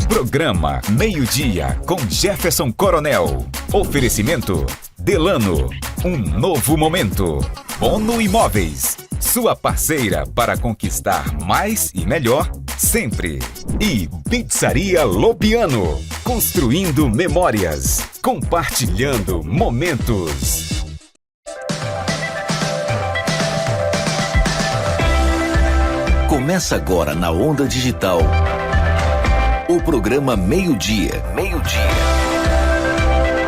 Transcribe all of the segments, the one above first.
Programa Meio-Dia com Jefferson Coronel. Oferecimento Delano, um novo momento. Bono Imóveis, sua parceira para conquistar mais e melhor sempre. E Pizzaria Lopiano, construindo memórias, compartilhando momentos. Começa agora na Onda Digital o programa Meio-Dia.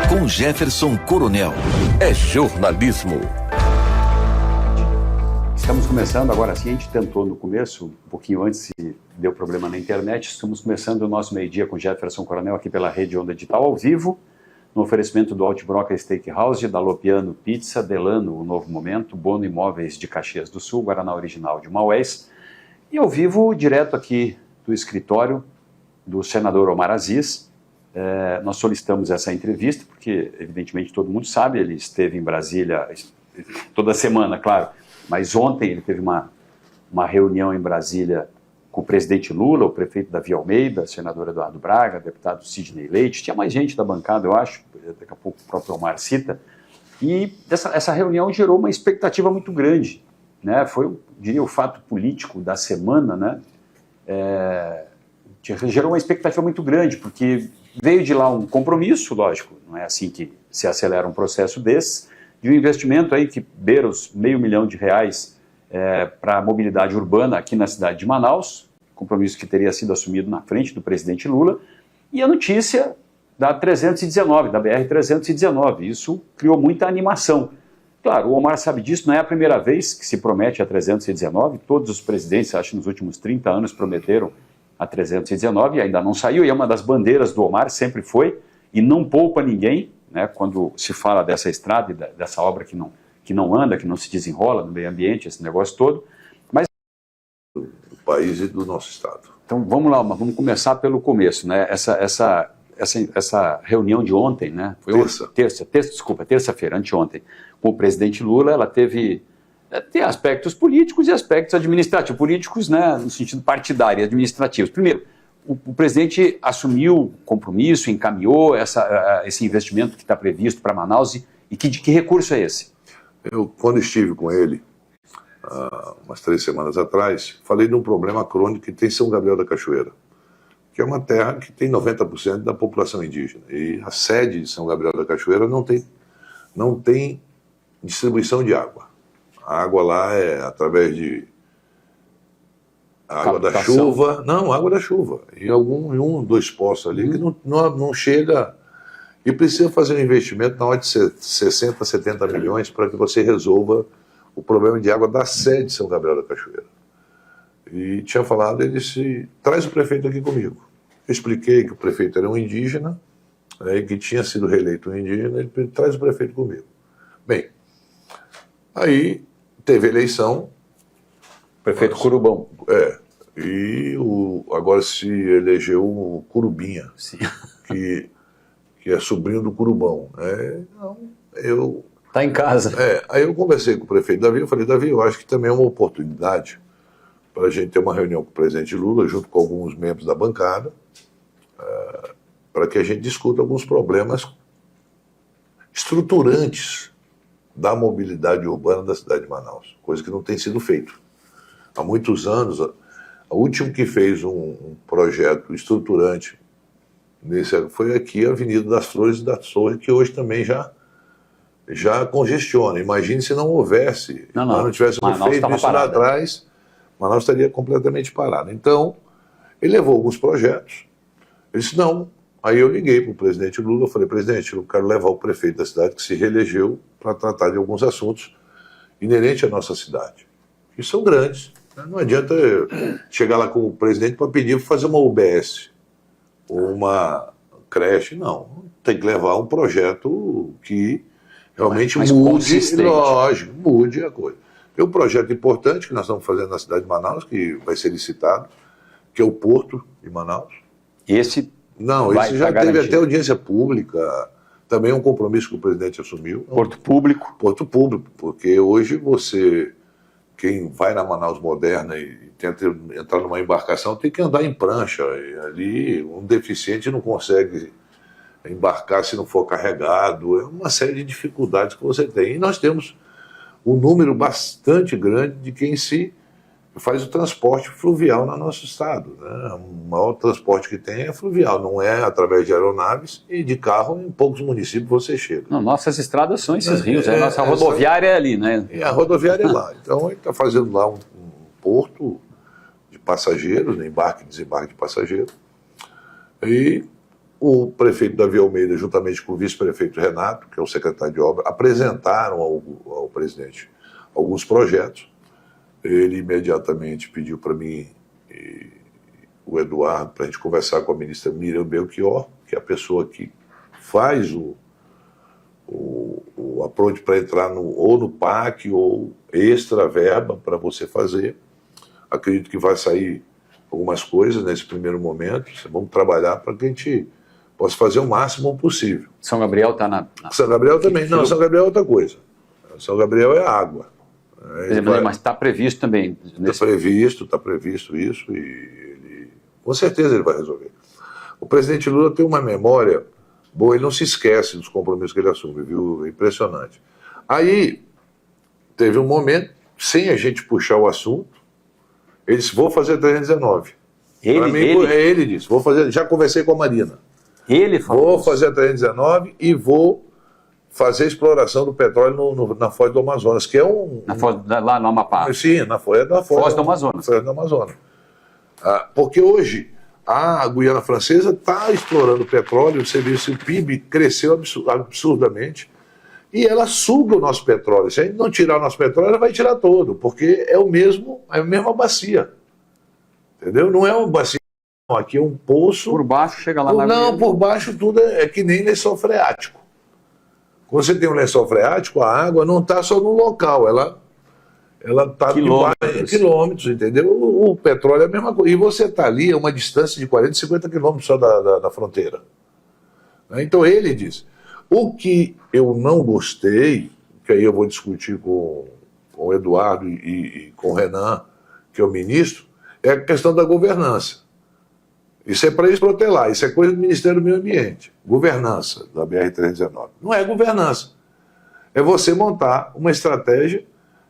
Com Jefferson Coronel. É jornalismo. Estamos começando agora sim, a gente tentou no começo, um pouquinho antes, se deu problema na internet, estamos começando o nosso Meio-Dia com Jefferson Coronel aqui pela Rede Onda Digital, ao vivo, no oferecimento do Altbroca Steakhouse, da Lopiano Pizza, Delano, o Novo Momento, Bono Imóveis de Caxias do Sul, Guaraná Original de Maués, e ao vivo, direto aqui do escritório do senador Omar Aziz. Nós solicitamos essa entrevista, porque evidentemente todo mundo sabe, ele esteve em Brasília toda semana, claro, mas ontem ele teve uma reunião em Brasília com o presidente Lula, o prefeito Davi Almeida, o senador Eduardo Braga, o deputado Sidney Leite, tinha mais gente da bancada, eu acho, daqui a pouco o próprio Omar cita, e essa reunião gerou uma expectativa muito grande, né? Foi, eu diria, o fato político da semana, né? Gerou uma expectativa muito grande, porque veio de lá um compromisso, lógico, não é assim que se acelera um processo desse, de um investimento aí que beira os R$500 milhão para a mobilidade urbana aqui na cidade de Manaus, compromisso que teria sido assumido na frente do presidente Lula, e a notícia da 319, da BR-319, isso criou muita animação. Claro, o Omar sabe disso, não é a primeira vez que se promete a 319, todos os presidentes, acho que nos últimos 30 anos, prometeram a 319, e ainda não saiu, e é uma das bandeiras do Omar, sempre foi, e não poupa ninguém, né, quando se fala dessa estrada e dessa obra que não anda, que não se desenrola no meio ambiente, esse negócio todo, mas... Do país e do nosso estado. Então vamos lá, vamos começar pelo começo, né, essa reunião de ontem, né, foi terça-feira, anteontem, com o presidente Lula, ela tem aspectos políticos e aspectos administrativos, políticos, né, no sentido partidário e administrativos. Primeiro, o presidente assumiu o compromisso, encaminhou esse investimento que está previsto para Manaus, e de que recurso é esse? Eu, quando estive com ele, umas 3 semanas atrás, falei de um problema crônico que tem São Gabriel da Cachoeira, que é uma terra que tem 90% da população indígena, e a sede de São Gabriel da Cachoeira não tem distribuição de água. A água lá é através de água da chuva. Não, água da chuva. E um, 2 poços ali que não chega. E precisa fazer um investimento na ordem de 60, 70 milhões para que você resolva o problema de água da sede de São Gabriel da Cachoeira. E tinha falado, ele disse, traz o prefeito aqui comigo. Eu expliquei que o prefeito era um indígena, e que tinha sido reeleito um indígena, ele traz o prefeito comigo. Bem, aí teve eleição. Prefeito Curubão. E agora se elegeu o Curubinha, sim, que é sobrinho do Curubão. Está em casa. Aí eu conversei com o prefeito Davi, eu falei, Davi, eu acho que também é uma oportunidade para a gente ter uma reunião com o presidente Lula, junto com alguns membros da bancada, para que a gente discuta alguns problemas estruturantes da mobilidade urbana da cidade de Manaus, coisa que não tem sido feito. Há muitos anos, o último que fez um projeto estruturante foi aqui a Avenida das Flores e da Torre, que hoje também já congestiona. Imagine se não houvesse, não tivesse feito isso lá atrás, Manaus estaria completamente parado. Então, ele levou alguns projetos, ele disse não. Aí eu liguei para o presidente Lula, falei, presidente, eu quero levar o prefeito da cidade que se reelegeu para tratar de alguns assuntos inerentes à nossa cidade. E são grandes. Não adianta chegar lá com o presidente para pedir para fazer uma UBS ou uma creche, não. Tem que levar um projeto que realmente mude a coisa. Tem um projeto importante que nós estamos fazendo na cidade de Manaus, que vai ser licitado, que é o Porto de Manaus. Esse já teve até audiência pública, também é um compromisso que o presidente assumiu. Porto Público. Porto Público, porque hoje você quem vai na Manaus Moderna e tenta entrar numa embarcação tem que andar em prancha. E ali um deficiente não consegue embarcar se não for carregado. É uma série de dificuldades que você tem. E nós temos um número bastante grande de quem se faz o transporte fluvial no nosso estado, né? O maior transporte que tem é fluvial, não é através de aeronaves, e de carro em poucos municípios você chega. Não, nossas estradas são esses rios, a nossa rodoviária é ali, né? E a rodoviária é lá. Então ele está fazendo lá um porto de passageiros, né? Embarque e desembarque de passageiros. E o prefeito Davi Almeida, juntamente com o vice-prefeito Renato, que é o secretário de obra, apresentaram ao presidente alguns projetos. Ele imediatamente pediu para mim e o Eduardo para a gente conversar com a ministra Miriam Belchior, que é a pessoa que faz o approach para entrar ou no PAC ou extra verba para você fazer. Acredito que vai sair algumas coisas nesse primeiro momento. Vamos trabalhar para que a gente possa fazer o máximo possível. São Gabriel está na... São Gabriel também. Não, São Gabriel é outra coisa. São Gabriel é água. Mas está previsto também. Está previsto isso e ele, com certeza ele vai resolver. O presidente Lula tem uma memória boa, ele não se esquece dos compromissos que ele assume, viu? Impressionante. Aí, teve um momento, sem a gente puxar o assunto, ele disse, vou fazer 319. Ele disse, vou fazer, já conversei com a Marina. Ele falou vou fazer a 319 e vou fazer a exploração do petróleo na Foz do Amazonas, que é lá no Amapá. Sim, na Foz do Amazonas. Foz do Amazonas. Porque hoje a Guiana Francesa está explorando petróleo, você vê se o PIB cresceu absurdamente, e ela suga o nosso petróleo. Se a gente não tirar o nosso petróleo, ela vai tirar todo, porque é a mesma bacia. Entendeu? Não é uma bacia, não, aqui é um poço. Por baixo chega lá na Não, por baixo tudo é que nem lençol freático. Quando você tem um lençol freático, a água não está só no local, ela está em quilômetros, entendeu? O petróleo é a mesma coisa. E você está ali a uma distância de 40, 50 quilômetros só da fronteira. Então ele diz, o que eu não gostei, que aí eu vou discutir com o Eduardo e com o Renan, que é o ministro, é a questão da governança. Isso é para eles protelar, isso é coisa do Ministério do Meio Ambiente. Governança da BR-319. Não é governança. É você montar uma estratégia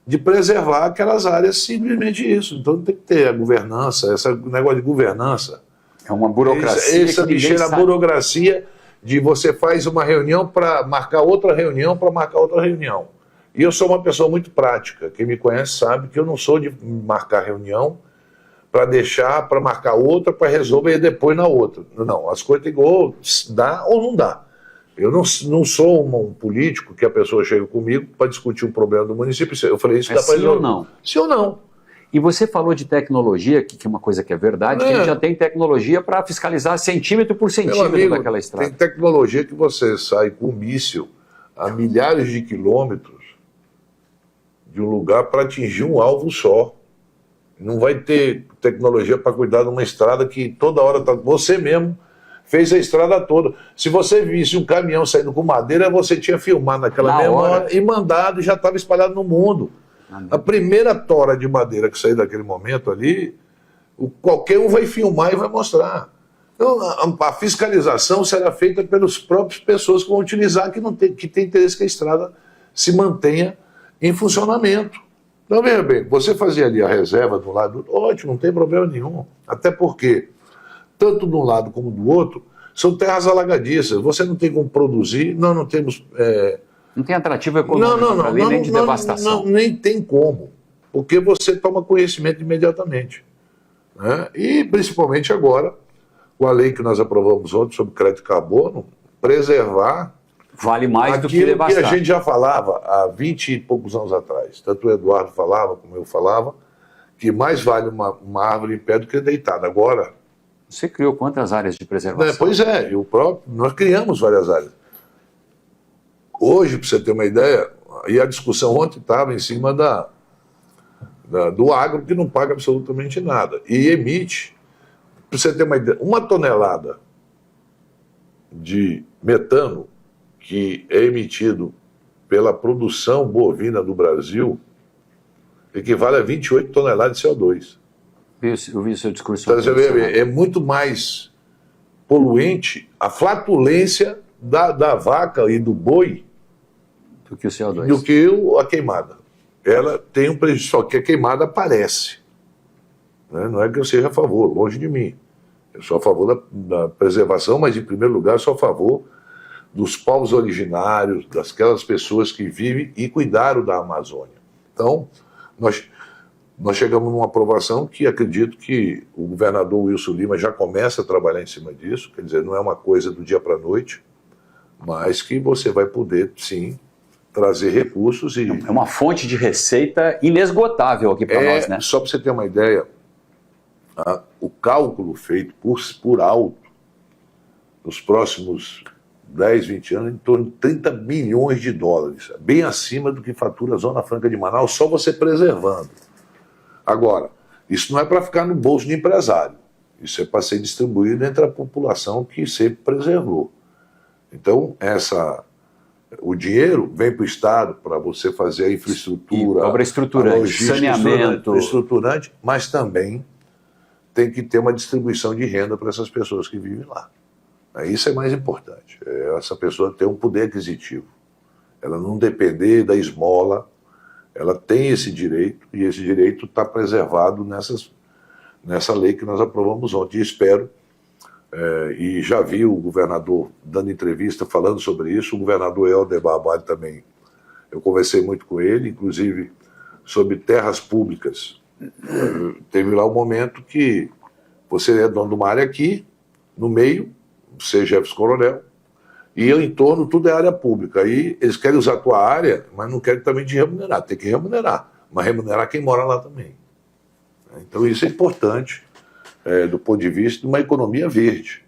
de preservar aquelas áreas, simplesmente isso. Então tem que ter a governança, esse negócio de governança. É uma burocracia. Essa bicheira burocracia de você faz uma reunião para marcar outra reunião, para marcar outra reunião. E eu sou uma pessoa muito prática. Quem me conhece sabe que eu não sou de marcar reunião para deixar, para marcar outra, para resolver depois na outra. Não, as coisas tem que ou dá ou não dá. Eu não sou um político que a pessoa chega comigo para discutir um problema do município. Eu falei, isso dá para resolver. Sim ou não? Sim ou não. E você falou de tecnologia, que é uma coisa que é verdade, que a gente já tem tecnologia para fiscalizar centímetro por centímetro daquela estrada. Tem tecnologia que você sai com um míssil a milhares de quilômetros de um lugar para atingir um alvo só. Não vai ter tecnologia para cuidar de uma estrada que toda hora você mesmo fez a estrada toda. Se você visse um caminhão saindo com madeira, você tinha filmado naquela mesma hora e mandado, e já estava espalhado no mundo. A primeira tora de madeira que sair daquele momento ali, qualquer um vai filmar e vai mostrar. Então, a fiscalização será feita pelas próprias pessoas que vão utilizar, que tem interesse que a estrada se mantenha em funcionamento. Então, veja bem, você fazer ali a reserva do lado, ótimo, não tem problema nenhum. Até porque, tanto de um lado como do outro, são terras alagadiças. Você não tem como produzir, nós não temos... Não tem atrativo econômico ali, nem de devastação. Nem tem como, porque você toma conhecimento imediatamente. Né? E, principalmente agora, com a lei que nós aprovamos ontem sobre crédito carbono, preservar... Vale mais do que devastar. Aquilo que a gente já falava há 20 e poucos anos atrás. Tanto o Eduardo falava, como eu falava, que mais vale uma árvore em pé do que deitada. Agora... Você criou quantas áreas de preservação? Pois é, nós criamos várias áreas. Hoje, para você ter uma ideia, e a discussão ontem estava em cima do agro, que não paga absolutamente nada. E emite, para você ter uma ideia, 1 tonelada de metano que é emitido pela produção bovina do Brasil equivale a 28 toneladas de CO2. Eu vi o seu discurso. Então, você vê, é muito mais poluente a flatulência da vaca e do boi do que o CO2. Do que a queimada. Ela tem um prejuízo, só que a queimada aparece. Né? Não é que eu seja a favor, longe de mim. Eu sou a favor da preservação, mas em primeiro lugar eu sou a favor dos povos originários, daquelas pessoas que vivem e cuidaram da Amazônia. Então, nós chegamos numa aprovação que acredito que o governador Wilson Lima já começa a trabalhar em cima disso, quer dizer, não é uma coisa do dia para a noite, mas que você vai poder, sim, trazer recursos e... É uma fonte de receita inesgotável aqui para nós, né? Só para você ter uma ideia, o cálculo feito por alto nos próximos 10, 20 anos, em torno de 30 bilhões de dólares, bem acima do que fatura a Zona Franca de Manaus, só você preservando. Agora, isso não é para ficar no bolso de empresário, isso é para ser distribuído entre a população que sempre preservou. Então, o dinheiro vem para o Estado para você fazer a infraestrutura, obra estruturante, saneamento, estruturante, mas também tem que ter uma distribuição de renda para essas pessoas que vivem lá. Isso é mais importante, essa pessoa ter um poder aquisitivo, ela não depender da esmola, ela tem esse direito, e esse direito está preservado nessa lei que nós aprovamos ontem. E espero, e já vi o governador dando entrevista falando sobre isso, o governador Helder Barbalho também, eu conversei muito com ele, inclusive sobre terras públicas. Teve lá um momento que você é dono de uma área aqui, no meio, você Jefferson Coronel, e em torno tudo é área pública. Aí eles querem usar a tua área, mas não querem também te remunerar. Tem que remunerar, mas remunerar quem mora lá também. Então isso é importante do ponto de vista de uma economia verde.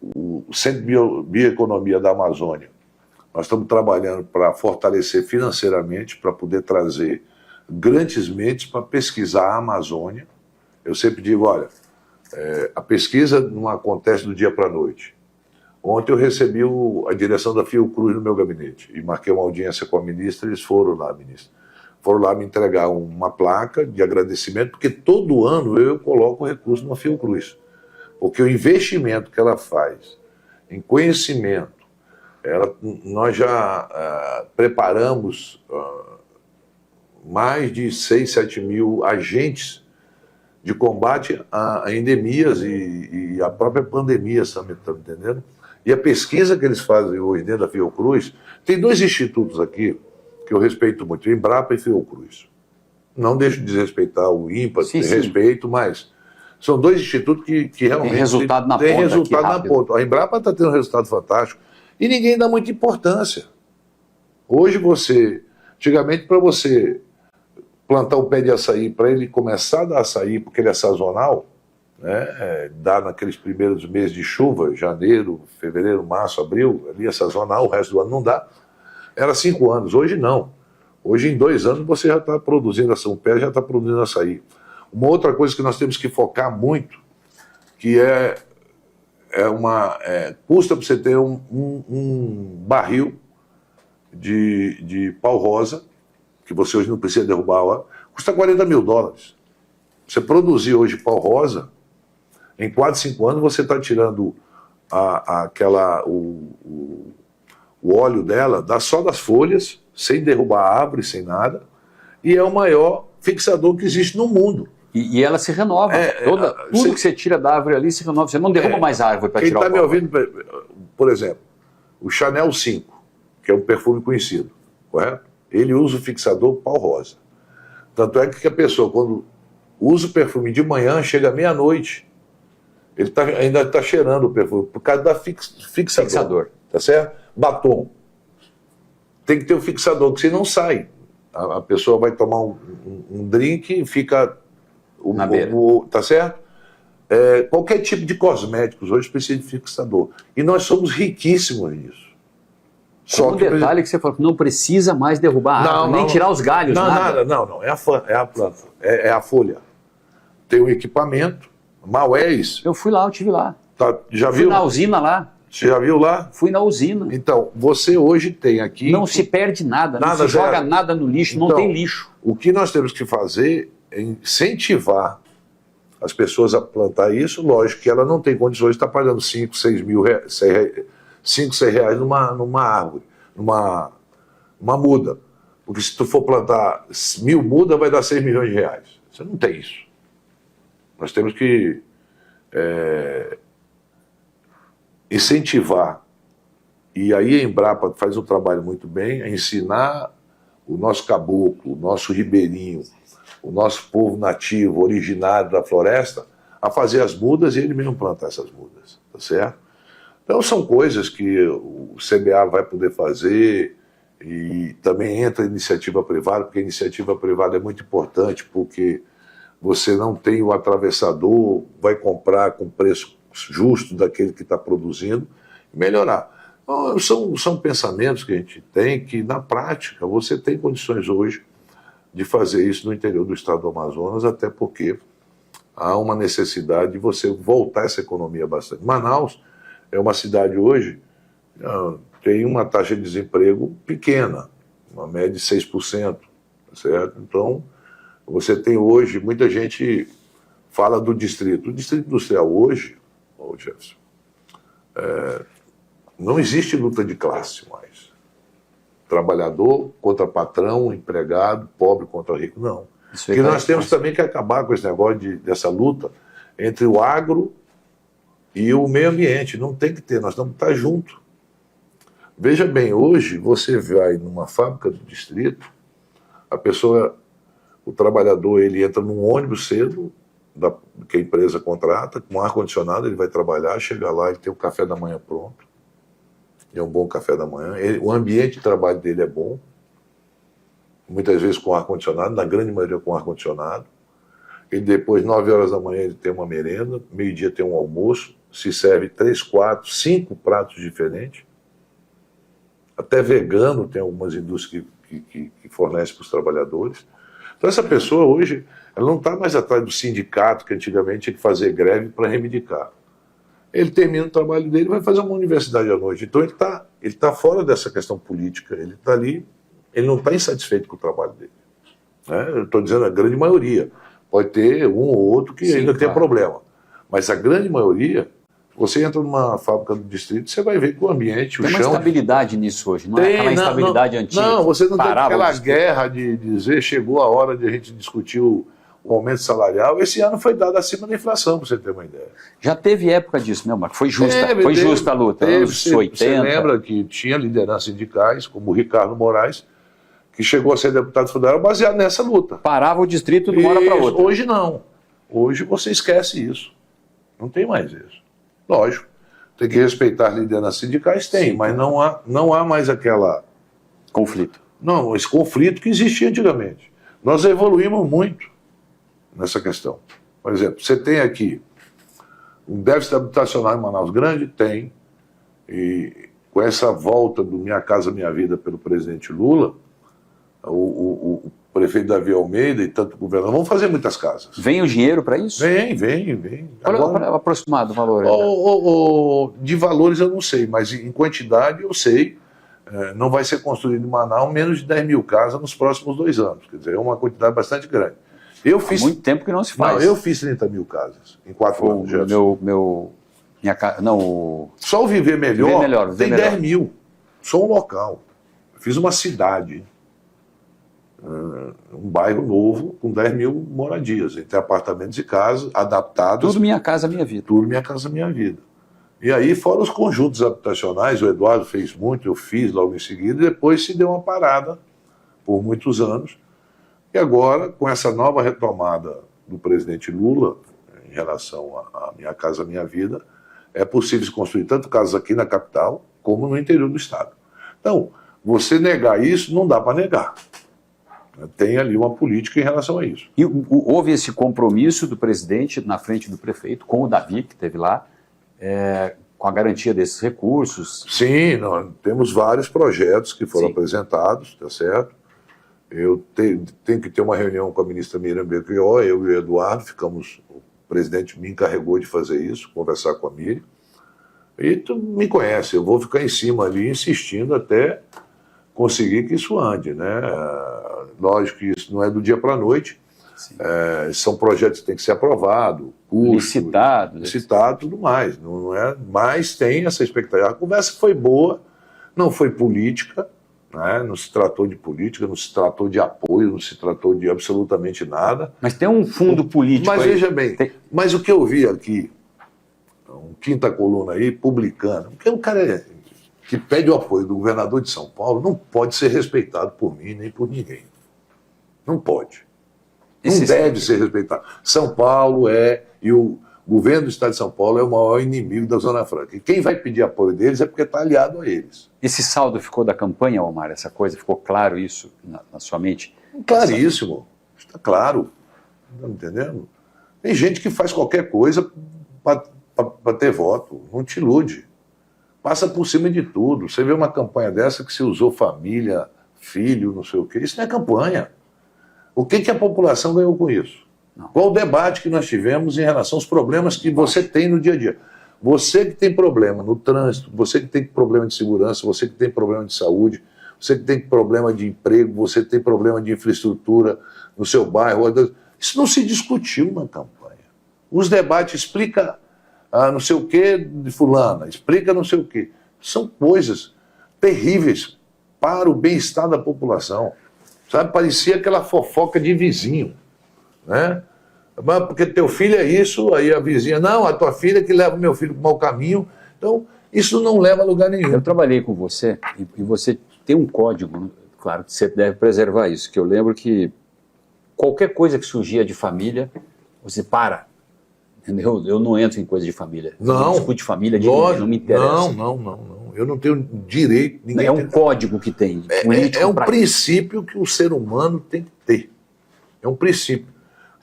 O Centro de Bioeconomia da Amazônia, nós estamos trabalhando para fortalecer financeiramente, para poder trazer grandes mentes para pesquisar a Amazônia. Eu sempre digo, olha, a pesquisa não acontece do dia para a noite. Ontem eu recebi a direção da Fiocruz no meu gabinete e marquei uma audiência com a ministra, eles foram lá, ministra. Foram lá me entregar uma placa de agradecimento, porque todo ano eu coloco recurso na Fiocruz. Porque o investimento que ela faz em conhecimento, nós já preparamos mais de 6, 7 mil agentes de combate a endemias e a própria pandemia, tá me entendendo? E a pesquisa que eles fazem hoje dentro da Fiocruz, tem 2 institutos aqui que eu respeito muito, Embrapa e Fiocruz. Não deixo de desrespeitar o INPA, respeito, mas são 2 institutos que realmente tem resultado na tem ponta. Resultado na ponta. A Embrapa está tendo um resultado fantástico e ninguém dá muita importância. Hoje antigamente para você plantar o pé de açaí, para ele começar a dar açaí, porque ele é sazonal, né, dá naqueles primeiros meses de chuva, janeiro, fevereiro, março, abril, ali é sazonal, o resto do ano não dá, era 5 anos, hoje não. Hoje em 2 anos você já está produzindo açaí, o pé já está produzindo açaí. Uma outra coisa que nós temos que focar muito, que custa para você ter um barril de pau-rosa, que você hoje não precisa derrubar lá, custa 40 mil dólares. Você produzir hoje pau-rosa, em 4, 5 anos você está tirando o óleo dela só das folhas, sem derrubar a árvore, sem nada, e é o maior fixador que existe no mundo. E ela se renova. Tudo que você tira da árvore ali se renova. Você não derruba mais árvore para tirar o pau. Quem está me ouvindo, por exemplo, o Chanel 5, que é um perfume conhecido, correto? Ele usa o fixador pau-rosa. Tanto é que a pessoa, quando usa o perfume de manhã, chega à meia-noite, ele ainda está cheirando o perfume, por causa da fixador. Tá certo? Batom. Tem que ter o fixador, que senão sai. A pessoa vai tomar um drink e fica... na beira. Tá certo? Qualquer tipo de cosméticos hoje precisa de fixador. E nós somos riquíssimos nisso. Só um detalhe que você falou, não precisa mais derrubar a árvore, nem tirar os galhos, nada. Não, é a planta, é a folha. Tem um equipamento, Maués. Eu fui lá, eu estive lá. Já fui viu? Na usina lá. Você já viu lá? Fui na usina. Então, você hoje tem aqui... Não se perde nada, não se zero. joga nada no lixo, Então, não tem lixo. O que nós temos que fazer é incentivar as pessoas a plantar isso. Lógico que ela não tem condições de estar pagando 5, 6 reais numa árvore, numa muda. Porque se tu for plantar 1.000 mudas, vai dar 6 milhões de reais. Você não tem isso. Nós temos que incentivar. E aí a Embrapa faz um trabalho muito bem, a ensinar o nosso caboclo, o nosso ribeirinho, o nosso povo nativo, originário da floresta, a fazer as mudas e ele mesmo plantar essas mudas, tá certo? Então são coisas que o CBA vai poder fazer, e também entra a iniciativa privada, porque a iniciativa privada é muito importante, porque você não tem o atravessador, vai comprar com preço justo daquele que está produzindo e melhorar. Então, são pensamentos que a gente tem que, na prática, você tem condições hoje de fazer isso no interior do estado do Amazonas, até porque há uma necessidade de você voltar essa economia bastante. Manaus é uma cidade hoje, tem uma taxa de desemprego pequena, uma média de 6%, certo? Então, você tem hoje, muita gente fala do distrito. O distrito industrial hoje, Jefferson, não existe luta de classe mais. Trabalhador contra patrão, empregado, pobre contra rico, não. Porque nós temos também que acabar com esse negócio dessa luta entre o agro e o meio ambiente. Não tem que ter, nós temos que estar juntos. Veja bem, hoje você vai numa fábrica do distrito, a pessoa, o trabalhador, ele entra num ônibus cedo, que a empresa contrata, com ar-condicionado, ele vai trabalhar, chega lá, ele tem o café da manhã pronto, é um bom café da manhã, o ambiente de trabalho dele é bom, muitas vezes com ar-condicionado, na grande maioria com ar-condicionado, ele depois, 9 horas da manhã, ele tem uma merenda, meio-dia tem um almoço, se serve 3, 4, 5 pratos diferentes, até vegano tem algumas indústrias que fornecem para os trabalhadores. Então essa pessoa hoje, ela não está mais atrás do sindicato, que antigamente tinha que fazer greve para reivindicar. Ele termina o trabalho dele e vai fazer uma universidade à noite. Então ele tá fora dessa questão política, ele está ali, ele não está insatisfeito com o trabalho dele. Né? Eu estou dizendo a grande maioria. Pode ter um ou outro que ainda tem problema. Mas a grande maioria, você entra numa fábrica do distrito, você vai ver que o ambiente, o chão... Tem uma estabilidade nisso hoje, não é aquela instabilidade antiga. Não, você não tem aquela guerra de dizer, chegou a hora de a gente discutir o aumento salarial. Esse ano foi dado acima da inflação, para você ter uma ideia. Já teve época disso, né, Marco? Foi justa a luta, anos 80. Você lembra que tinha lideranças sindicais, como o Ricardo Moraes, que chegou a ser deputado federal baseado nessa luta. Parava o distrito de uma hora para outra. Hoje não. Hoje você esquece isso. Não tem mais isso. Lógico, tem que respeitar as lideranças sindicais, tem, mas não há mais aquela... Conflito. Não, esse conflito que existia antigamente. Nós evoluímos muito nessa questão. Por exemplo, você tem aqui um déficit habitacional em Manaus grande? Tem. E com essa volta do Minha Casa Minha Vida pelo presidente Lula, o prefeito Davi Almeida e tanto o governador vão fazer muitas casas. Vem o dinheiro para isso? Vem. Olha o aproximado valor. De valores eu não sei, mas em quantidade eu sei. Não vai ser construído em Manaus menos de 10 mil casas nos próximos 2 anos. Quer dizer, é uma quantidade bastante grande. Há muito tempo que não se faz. Não, eu fiz 30 mil casas em 4 anos. Só o Viver Melhor tem 10 mil. Só um local. Eu fiz uma cidade, um bairro novo com 10 mil moradias, entre apartamentos e casas adaptados. Tudo Minha Casa Minha Vida. Tudo Minha Casa Minha Vida. E aí, fora os conjuntos habitacionais, o Eduardo fez muito, eu fiz logo em seguida, e depois se deu uma parada por muitos anos. E agora, com essa nova retomada do presidente Lula, em relação a Minha Casa Minha Vida, é possível se construir tanto casas aqui na capital, como no interior do estado. Então, você negar isso, não dá para negar. Tem ali uma política em relação a isso. E houve esse compromisso do presidente na frente do prefeito, com o Davi, que esteve lá, com a garantia desses recursos? Sim, temos vários projetos que foram apresentados, tá certo? Eu tenho que ter uma reunião com a ministra Miriam Belchior, eu e o Eduardo, o presidente me encarregou de fazer isso, conversar com a Miriam. E tu me conhece, eu vou ficar em cima ali insistindo até conseguir que isso ande, né? Lógico que isso não é do dia para a noite, são projetos que têm que ser aprovados, licitado, tudo mais, não é? Mas tem essa expectativa. A conversa foi boa, não foi política, né? Não se tratou de política, não se tratou de apoio, não se tratou de absolutamente nada. Mas tem um fundo político. Mas aí. Veja bem, mas o que eu vi aqui, um quinta coluna aí, publicando, porque um cara que pede o apoio do governador de São Paulo não pode ser respeitado por mim nem por ninguém. Não pode. Não deve ser respeitado. São Paulo e o governo do estado de São Paulo é o maior inimigo da Zona Franca. E quem vai pedir apoio deles é porque está aliado a eles. Esse saldo ficou da campanha, Omar, essa coisa? Ficou claro isso na sua mente? Claríssimo. Está claro. Está me entendendo? Tem gente que faz qualquer coisa para ter voto. Não te ilude. Passa por cima de tudo. Você vê uma campanha dessa que se usou família, filho, não sei o quê. Isso não é campanha. O que a população ganhou com isso? Não. Qual o debate que nós tivemos em relação aos problemas que você tem no dia a dia? Você que tem problema no trânsito, você que tem problema de segurança, você que tem problema de saúde, você que tem problema de emprego, você que tem problema de infraestrutura no seu bairro. Isso não se discutiu na campanha. Os debates explica não sei o que de fulana, explica não sei o que. São coisas terríveis para o bem-estar da população. Sabe, parecia aquela fofoca de vizinho, né? Porque teu filho é isso, aí a vizinha, não, a tua filha que leva o meu filho para o mau caminho. Então, isso não leva a lugar nenhum. Eu trabalhei com você, e você tem um código, claro que você deve preservar isso, que eu lembro que qualquer coisa que surgia de família, você para. Entendeu? Eu não entro em coisa de família. Não discute família de ninguém, não me interessa. Não. Eu não tenho direito. É um código que tem. É um princípio que o ser humano tem que ter. É um princípio.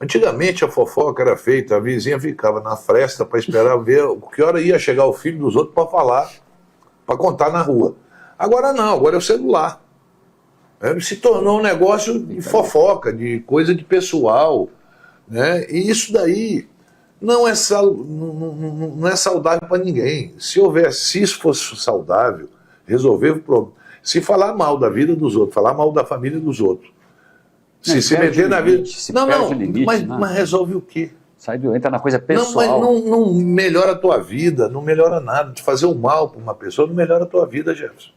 Antigamente a fofoca era feita, a vizinha ficava na fresta para esperar ver que hora ia chegar o filho dos outros para falar, para contar na rua. Agora não, agora é o celular. Se tornou um negócio de fofoca, de coisa de pessoal, né? E isso daí não é saudável para ninguém. Se isso fosse saudável, resolver o problema. Se falar mal da vida dos outros, falar mal da família dos outros, se meter na vida. Mas resolve o quê? Entra na coisa pessoal. Não melhora a tua vida, não melhora nada. De fazer o mal para uma pessoa não melhora a tua vida, Jefferson.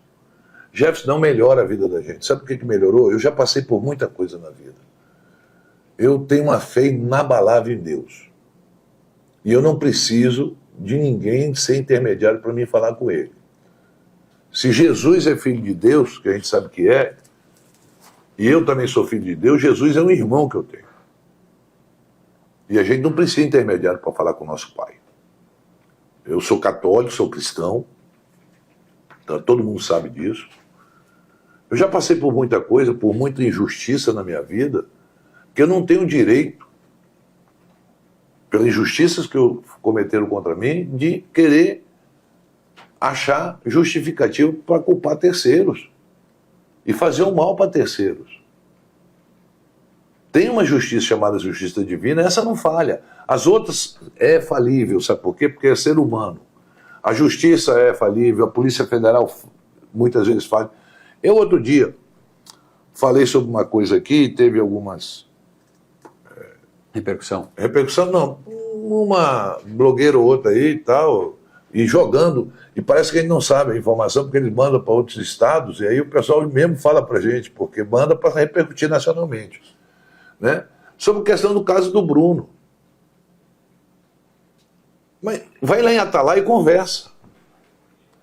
Jefferson não melhora a vida da gente. Sabe por que melhorou? Eu já passei por muita coisa na vida. Eu tenho uma fé inabalável em Deus. E eu não preciso de ninguém ser intermediário para mim falar com ele. Se Jesus é filho de Deus, que a gente sabe que é, e eu também sou filho de Deus, Jesus é um irmão que eu tenho. E a gente não precisa de intermediário para falar com o nosso Pai. Eu sou católico, sou cristão, então todo mundo sabe disso. Eu já passei por muita coisa, por muita injustiça na minha vida, que eu não tenho direito, pelas injustiças que cometeram contra mim, de querer achar justificativo para culpar terceiros e fazer o mal para terceiros. Tem uma justiça chamada justiça divina, essa não falha. As outras é falível, sabe por quê? Porque é ser humano. A justiça é falível, a Polícia Federal muitas vezes falha. Eu outro dia falei sobre uma coisa aqui, teve algumas... Repercussão não, uma blogueira ou outra aí e tal, e jogando, e parece que a gente não sabe a informação, porque eles mandam para outros estados, e aí o pessoal mesmo fala para a gente, porque manda para repercutir nacionalmente, né? Sobre a questão do caso do Bruno. Mas vai lá em Atalaia e conversa.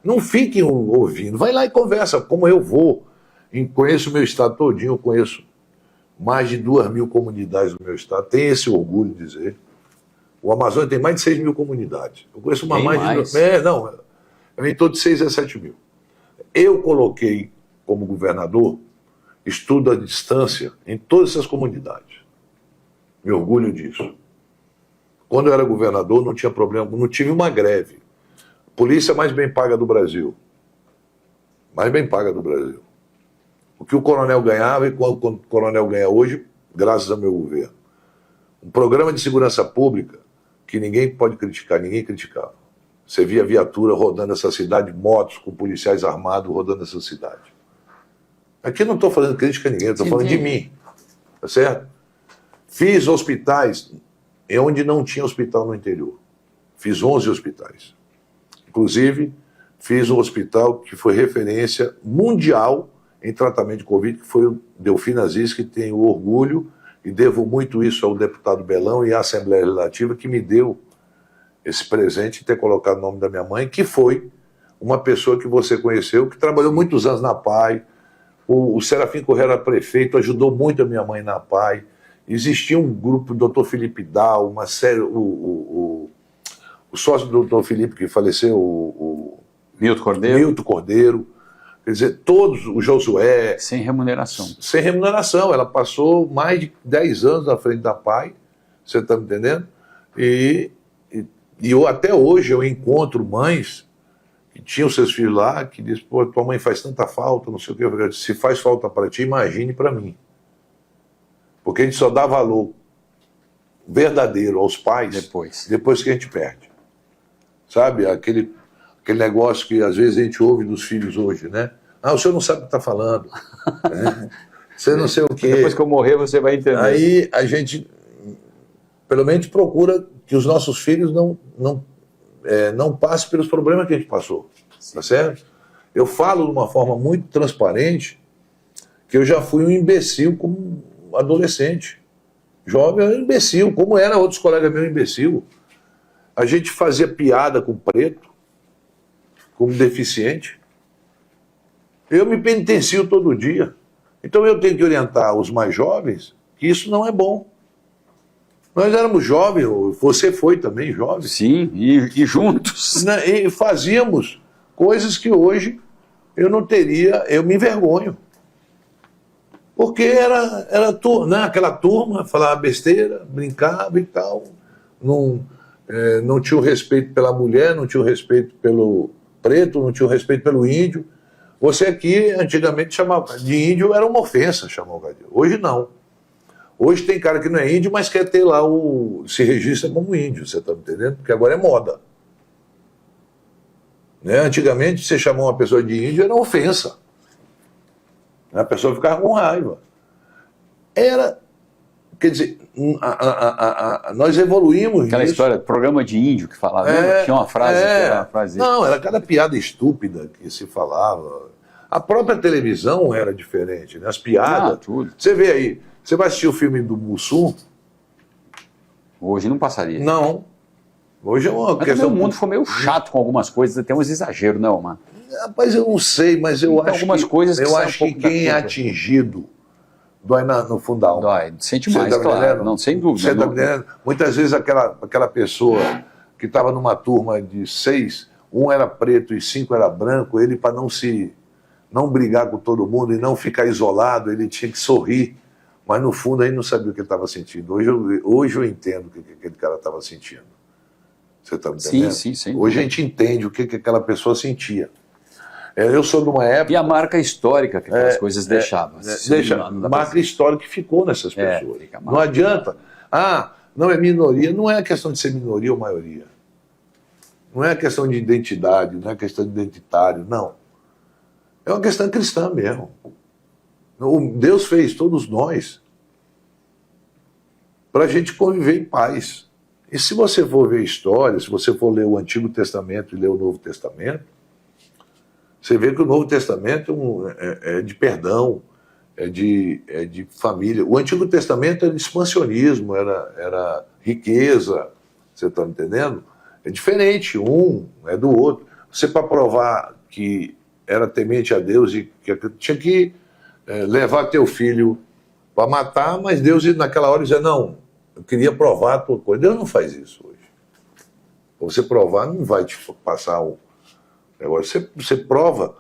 Não fiquem ouvindo, vai lá e conversa, como eu vou. Conheço o meu estado todinho, eu conheço mais de 2.000 comunidades no meu estado, tenho esse orgulho de dizer. O Amazonas tem mais de 6.000 comunidades. Eu conheço uma mais de... em torno de 6 a 7 mil. Eu coloquei como governador estudo à distância em todas essas comunidades. Me orgulho disso. Quando eu era governador não tinha problema, não tive uma greve. Polícia mais bem paga do Brasil. Mais bem paga do Brasil. O que o coronel ganhava e quanto o coronel ganha hoje, graças ao meu governo. Um programa de segurança pública que ninguém pode criticar, ninguém criticava. Você via viatura rodando essa cidade, motos com policiais armados rodando essa cidade. Aqui eu não estou fazendo crítica a ninguém, estou falando de mim. Tá certo? Fiz hospitais onde não tinha hospital no interior. Fiz 11 hospitais. Inclusive, fiz um hospital que foi referência mundial em tratamento de Covid, que foi o Delfim Aziz, que tenho orgulho e devo muito isso ao deputado Belão e à Assembleia Legislativa, que me deu esse presente de ter colocado o nome da minha mãe, que foi uma pessoa que você conheceu, que trabalhou muitos anos na PAI. O Serafim Corrêa era prefeito, ajudou muito a minha mãe na PAI. Existia um grupo, o Dr. Felipe Dal, uma série, o sócio do Dr. Felipe que faleceu, o Milton Cordeiro. Quer dizer, todos, o Josué... Sem remuneração. Sem remuneração. Ela passou mais de 10 anos na frente da PAI, você está me entendendo? E até hoje eu encontro mães que tinham seus filhos lá, que dizem, pô, tua mãe faz tanta falta, não sei o que. Se faz falta para ti, imagine para mim. Porque a gente só dá valor verdadeiro aos pais depois que a gente perde. Sabe? Aquele negócio que às vezes a gente ouve dos filhos hoje, né? Ah, o senhor não sabe o que está falando. Né? Você não sei o quê. Depois que eu morrer, você vai entender. Aí a gente, pelo menos, procura que os nossos filhos não passem pelos problemas que a gente passou. Tá certo? Eu falo de uma forma muito transparente que eu já fui um imbecil como adolescente. Jovem era um imbecil, como era outros colegas meus imbecil. A gente fazia piada com preto, como deficiente. Eu me penitencio todo dia. Então eu tenho que orientar os mais jovens que isso não é bom. Nós éramos jovens, você foi também jovem. Sim, e juntos. E fazíamos coisas que hoje eu não teria, eu me envergonho. Porque era aquela turma, falava besteira, brincava e tal. Não tinha o respeito pela mulher, não tinha o respeito pelo preto, não tinha o respeito pelo índio. Você aqui, antigamente, chamava de índio, era uma ofensa chamar o Gadir. Hoje não. Hoje tem cara que não é índio, mas quer ter lá se registra como índio, você está me entendendo? Porque agora é moda. Né? Antigamente, você chamar uma pessoa de índio era uma ofensa. A pessoa ficava com raiva. Quer dizer, nós evoluímos. Aquela história, programa de índio que falava, tinha uma frase que era uma frase. Não, era cada piada estúpida que se falava. A própria televisão era diferente, né? As piadas. Tudo. Você vê aí, você vai assistir o filme do Mussum? Hoje não passaria. Não. Hoje é uma questão. O mundo foi meio chato com algumas coisas, até uns exageros, né, Omar? Rapaz, eu não sei, mas eu acho algumas que, coisas eu acho que quem é atingido dói no fundal. Dói, sente mais, tá, claro. Não, sem dúvida. Você tá me entendendo? Muitas vezes aquela pessoa que estava numa turma de 6, um era preto e 5 era branco, ele para não brigar com todo mundo e não ficar isolado, ele tinha que sorrir, mas no fundo ele não sabia o que ele estava sentindo. Hoje eu entendo o que aquele cara estava sentindo. Você está me entendendo? Sim. Hoje a gente entende o que aquela pessoa sentia. Eu sou de uma época... E a marca histórica que aquelas coisas deixavam. Marca histórica que ficou nessas pessoas. Não adianta. Não é minoria. Não é a questão de ser minoria ou maioria. Não é a questão de identidade, não é a questão de identitário, não. É uma questão cristã mesmo. Deus fez todos nós para a gente conviver em paz. E se você for ver história, se você for ler o Antigo Testamento e ler o Novo Testamento, você vê que o Novo Testamento é de perdão, é de família. O Antigo Testamento era expansionismo, era riqueza, você está me entendendo? É diferente, um é do outro. Você, para provar que era temente a Deus e que tinha que levar teu filho para matar, mas Deus naquela hora dizia, não, eu queria provar a tua coisa. Deus não faz isso hoje. Para você provar, não vai te passar o negócio. Você prova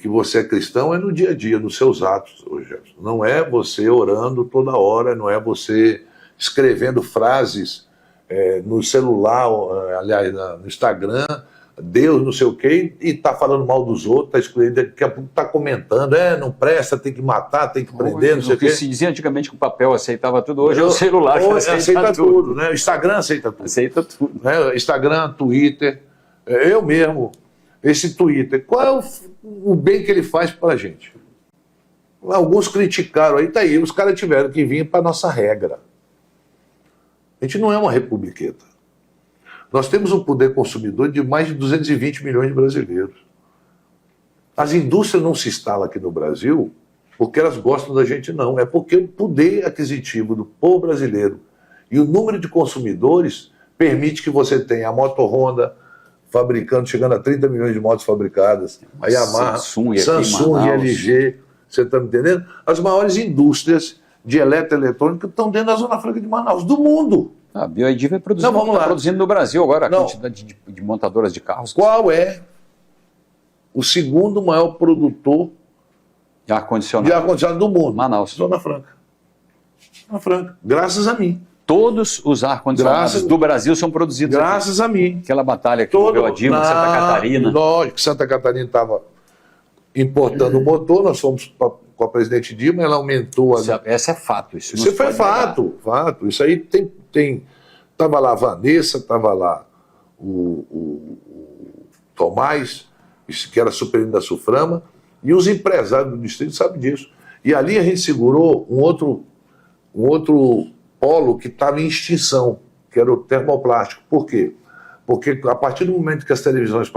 que você é cristão no dia a dia, nos seus atos, Jefferson. Não é você orando toda hora, não é você escrevendo frases no celular, aliás, no Instagram, Deus não sei o quê, e tá falando mal dos outros, tá escolhendo, daqui a pouco tá comentando, não presta, tem que matar, tem que prender, não sei o quê. Se dizia antigamente que o papel aceitava tudo, hoje é o celular que aceita tudo, né? O Instagram aceita tudo. Aceita tudo. Né? Instagram, Twitter, Eu mesmo, esse Twitter, qual é o bem que ele faz para a gente? Alguns criticaram, aí tá aí, os caras tiveram que vir para nossa regra. A gente não é uma republiqueta. Nós temos um poder consumidor de mais de 220 milhões de brasileiros. As indústrias não se instalam aqui no Brasil porque elas gostam da gente, não. É porque o poder aquisitivo do povo brasileiro e o número de consumidores permite que você tenha a Moto Honda fabricando, chegando a 30 milhões de motos fabricadas, a Yamaha, Samsung e LG, você está me entendendo? As maiores indústrias de eletroeletrônica estão dentro da Zona Franca de Manaus, do mundo. A BioID vai produzindo no Brasil agora, a quantidade de montadoras de carros. Qual é o segundo maior produtor de ar-condicionado do mundo? Manaus. Zona Franca. Zona Franca. Graças a mim. Todos os ar-condicionados do Brasil são produzidos graças a mim. Aquela batalha que envolveu a Dilma, Santa Catarina. Lógico que Santa Catarina estava importando o motor, nós fomos com a presidente Dilma, ela aumentou... Esse é fato. Isso foi fato. Isso aí tem... Estava lá a Vanessa, estava lá o Tomás, que era superintendente da Suframa, e os empresários do distrito sabem disso. E ali a gente segurou um outro polo que estava em extinção, que era o termoplástico. Por quê? Porque a partir do momento que as televisões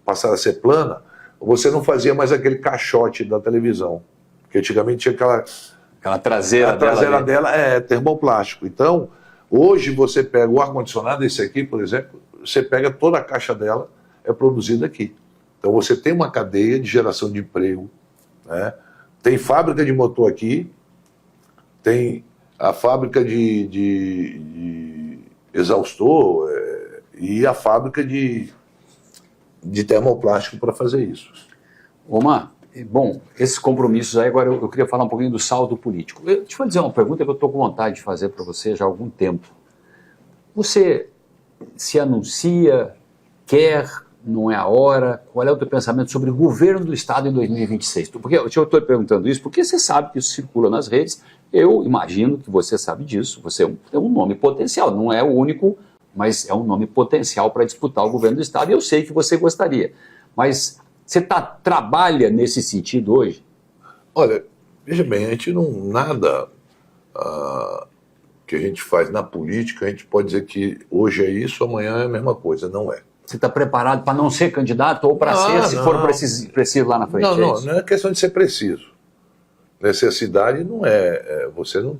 passaram a ser planas, você não fazia mais aquele caixote da televisão, porque antigamente tinha aquela traseira dela é termoplástico. Então, hoje você pega o ar-condicionado, esse aqui, por exemplo, você pega toda a caixa dela, é produzida aqui. Então você tem uma cadeia de geração de emprego, né? Tem fábrica de motor aqui, tem a fábrica de exaustor e a fábrica de termoplástico para fazer isso. Omar, bom, esses compromissos aí, agora eu queria falar um pouquinho do saldo político. Deixa eu dizer uma pergunta que eu estou com vontade de fazer para você já há algum tempo. Você se anuncia, quer, não é a hora? Qual é o teu pensamento sobre o governo do Estado em 2026? Porque eu estou perguntando isso porque você sabe que isso circula nas redes. Eu imagino que você sabe disso. Você é um nome potencial, não é o único, mas é um nome potencial para disputar o governo do Estado. E eu sei que você gostaria. Mas você trabalha nesse sentido hoje? Olha, veja bem, a gente nada que a gente faz na política, a gente pode dizer que hoje é isso, amanhã é a mesma coisa. Não é. Você está preparado para não ser candidato ou para ser, se for preciso lá na frente? Não é questão de ser preciso. Necessidade não é... Você não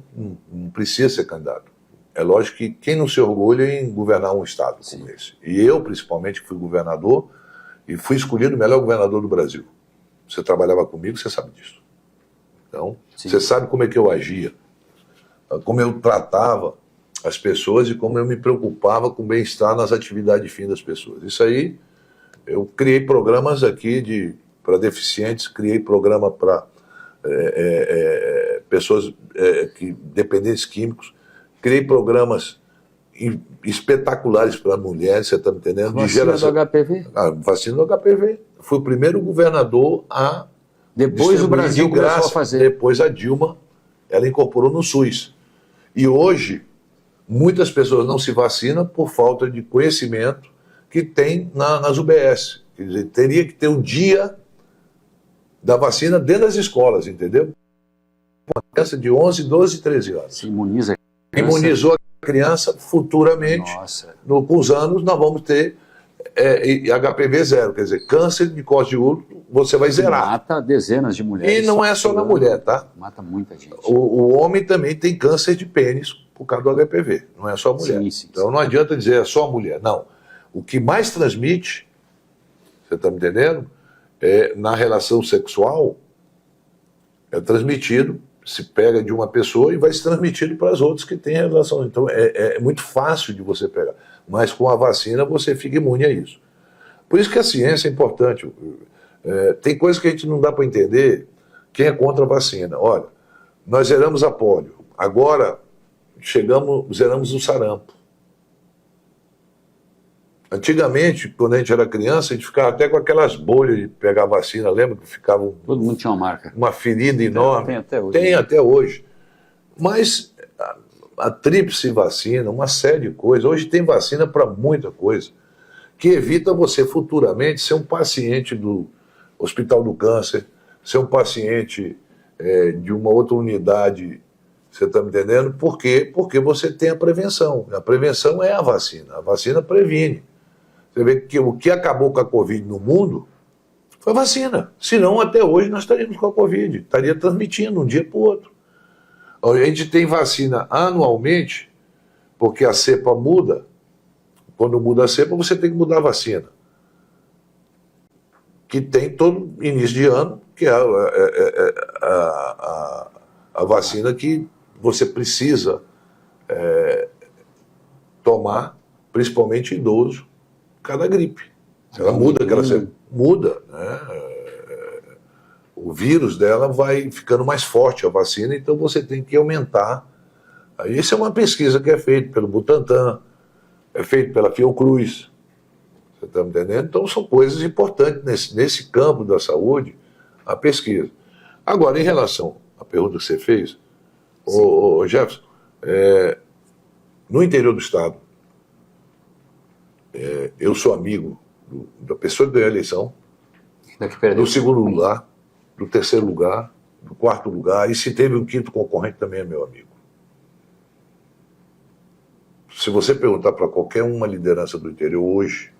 precisa ser candidato. É lógico que quem não se orgulha em governar um estado como esse. E eu, principalmente, que fui governador, e fui escolhido o melhor governador do Brasil. Você trabalhava comigo, você sabe disso. Então, você sabe como é que eu agia, como eu tratava as pessoas e como eu me preocupava com o bem-estar nas atividades de fim das pessoas. Isso aí, eu criei programas aqui para deficientes, criei programa para pessoas dependentes químicos, criei programas espetaculares para mulheres, você está me entendendo? Vacina do HPV? Vacina do HPV. Fui o primeiro governador a... Depois o Brasil começou a fazer. Depois a Dilma, ela incorporou no SUS. E hoje, muitas pessoas não se vacinam por falta de conhecimento que tem nas UBS. Quer dizer, teria que ter um dia da vacina dentro das escolas, entendeu? Uma criança de 11, 12, 13 anos. Se imuniza. Imunizou a criança, futuramente, com os anos, nós vamos ter HPV zero, quer dizer, câncer de colo de útero, você vai zerar. Mata dezenas de mulheres. E não é só na mulher, tá? Mata muita gente. O homem também tem câncer de pênis por causa do HPV, não é só a mulher. Sim. Então não adianta dizer é só a mulher, não. O que mais transmite, você está me entendendo? Na relação sexual, é transmitido, se pega de uma pessoa e vai se transmitindo para as outras que têm relação. Então é muito fácil de você pegar. Mas com a vacina você fica imune a isso. Por isso que a ciência é importante. Tem coisas que a gente não dá para entender quem é contra a vacina. Olha, nós zeramos a polio. Agora zeramos o sarampo. Antigamente, quando a gente era criança, a gente ficava até com aquelas bolhas de pegar vacina, lembra que ficava todo mundo tinha uma marca. Uma ferida enorme. Tem até hoje. Tem até hoje. Mas a tríplice vacina, uma série de coisas. Hoje tem vacina para muita coisa. que evita você futuramente ser um paciente do Hospital do Câncer, ser um paciente de uma outra unidade, você está me entendendo? Por quê? Porque você tem a prevenção. A prevenção é a vacina previne. Você vê que o que acabou com a Covid no mundo foi a vacina. Senão, até hoje, nós estaríamos com a Covid. Estaria transmitindo um dia para o outro. A gente tem vacina anualmente, porque a cepa muda. Quando muda a cepa, você tem que mudar a vacina. Que tem todo início de ano, que é a vacina que você precisa tomar, principalmente idoso, cada gripe. Ela muda, muda, né? O vírus dela vai ficando mais forte, a vacina, então você tem que aumentar. Isso é uma pesquisa que é feita pelo Butantan, é feita pela Fiocruz. Você está me entendendo? Então são coisas importantes nesse campo da saúde, a pesquisa. Agora, em relação à pergunta que você fez, ô Jefferson, no interior do estado, eu sou amigo da pessoa que ganhou a eleição, do segundo lugar, do terceiro lugar, do quarto lugar, e se teve um quinto concorrente também é meu amigo. Se você perguntar para qualquer uma liderança do interior hoje,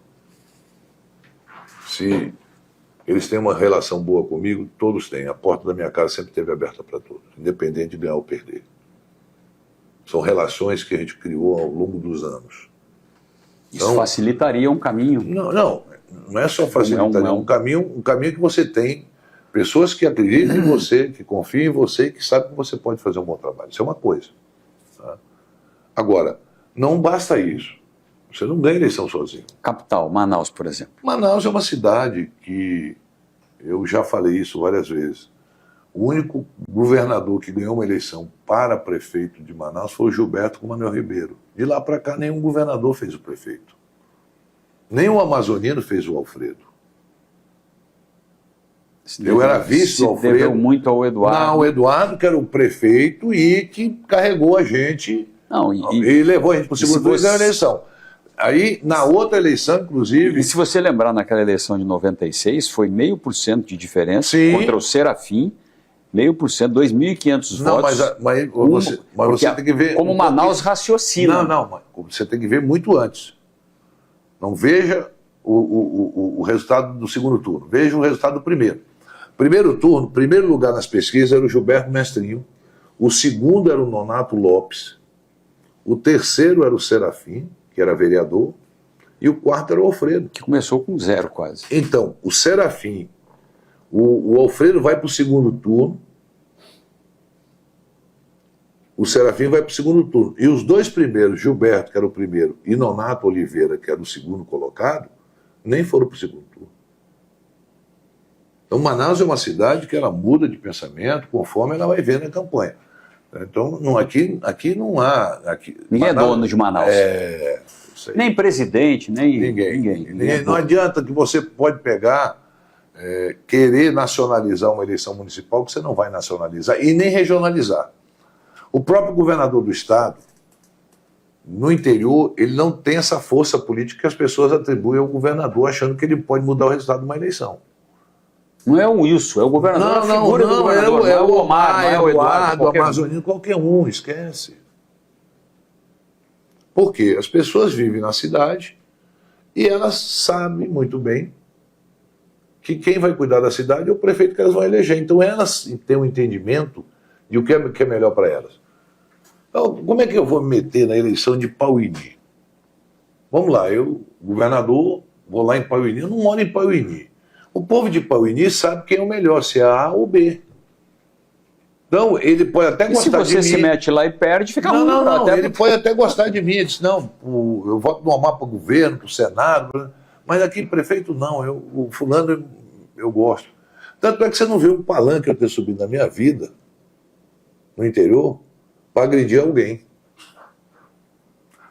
se eles têm uma relação boa comigo, todos têm. A porta da minha casa sempre esteve aberta para todos, independente de ganhar ou perder. São relações que a gente criou ao longo dos anos. Isso então, facilitaria um caminho? Não é só facilitaria, um caminho que você tem pessoas que acreditam em você, que confiam em você e que sabem que você pode fazer um bom trabalho. Isso é uma coisa. Tá? Agora, não basta isso. Você não ganha eleição sozinho. Capital, Manaus, por exemplo. Manaus é uma cidade que, eu já falei isso várias vezes, o único governador que ganhou uma eleição para prefeito de Manaus foi o Gilberto com Manuel Ribeiro. De lá para cá, nenhum governador fez o prefeito. Nem o amazonino fez o Alfredo. Eu era vice do Alfredo. Deveu muito ao Eduardo. Não, o Eduardo, que era o prefeito e que carregou a gente e levou a gente para o segundo turno da eleição. Aí, na outra eleição, inclusive... E se você lembrar, naquela eleição de 96, foi 0,5% de diferença. Sim. Contra o Serafim, 0,5%, 2.500 votos. Mas você tem que ver... Como Manaus raciocina. Mas você tem que ver muito antes. Não veja o resultado do segundo turno, veja o resultado do primeiro. Primeiro turno, primeiro lugar nas pesquisas era o Gilberto Mestrinho, o segundo era o Nonato Lopes, o terceiro era o Serafim, que era vereador, e o quarto era o Alfredo. Que começou com 0 quase. Então, o Serafim, o Alfredo vai para o segundo turno, o Serafim vai para o segundo turno. E os dois primeiros, Gilberto, que era o primeiro, e Nonato Oliveira, que era o segundo colocado, nem foram para o segundo turno. Então, Manaus é uma cidade que ela muda de pensamento conforme ela vai ver na campanha. Então, aqui não há... Ninguém Manaus, é dono de Manaus. Nem presidente, nem ninguém. Não adianta que você pode pegar, querer nacionalizar uma eleição municipal, que você não vai nacionalizar e nem regionalizar. O próprio governador do estado, no interior, ele não tem essa força política que as pessoas atribuem ao governador, achando que ele pode mudar o resultado de uma eleição. Não é o Wilson, é o governador. Não, é o Omar, é o Eduardo, o amazonino, qualquer um, esquece. Porque as pessoas vivem na cidade e elas sabem muito bem que quem vai cuidar da cidade é o prefeito que elas vão eleger. Então elas têm um entendimento de o que é melhor para elas. Então, como é que eu vou me meter na eleição de Pauíni? Vamos lá, eu, governador, vou lá em Pauíni. Eu não moro em Pauíni. O povo de Pauíni sabe quem é o melhor, se é A ou B. Então, ele pode até gostar de mim. Se você se mete lá e perde, fica ruim. Não, ele pode até gostar de mim. Ele diz, não, eu voto no Omar para o governo, para o Senado, mas aqui, prefeito, não, o fulano eu gosto. Tanto é que você não vê um palanque eu ter subido na minha vida, no interior, para agredir alguém.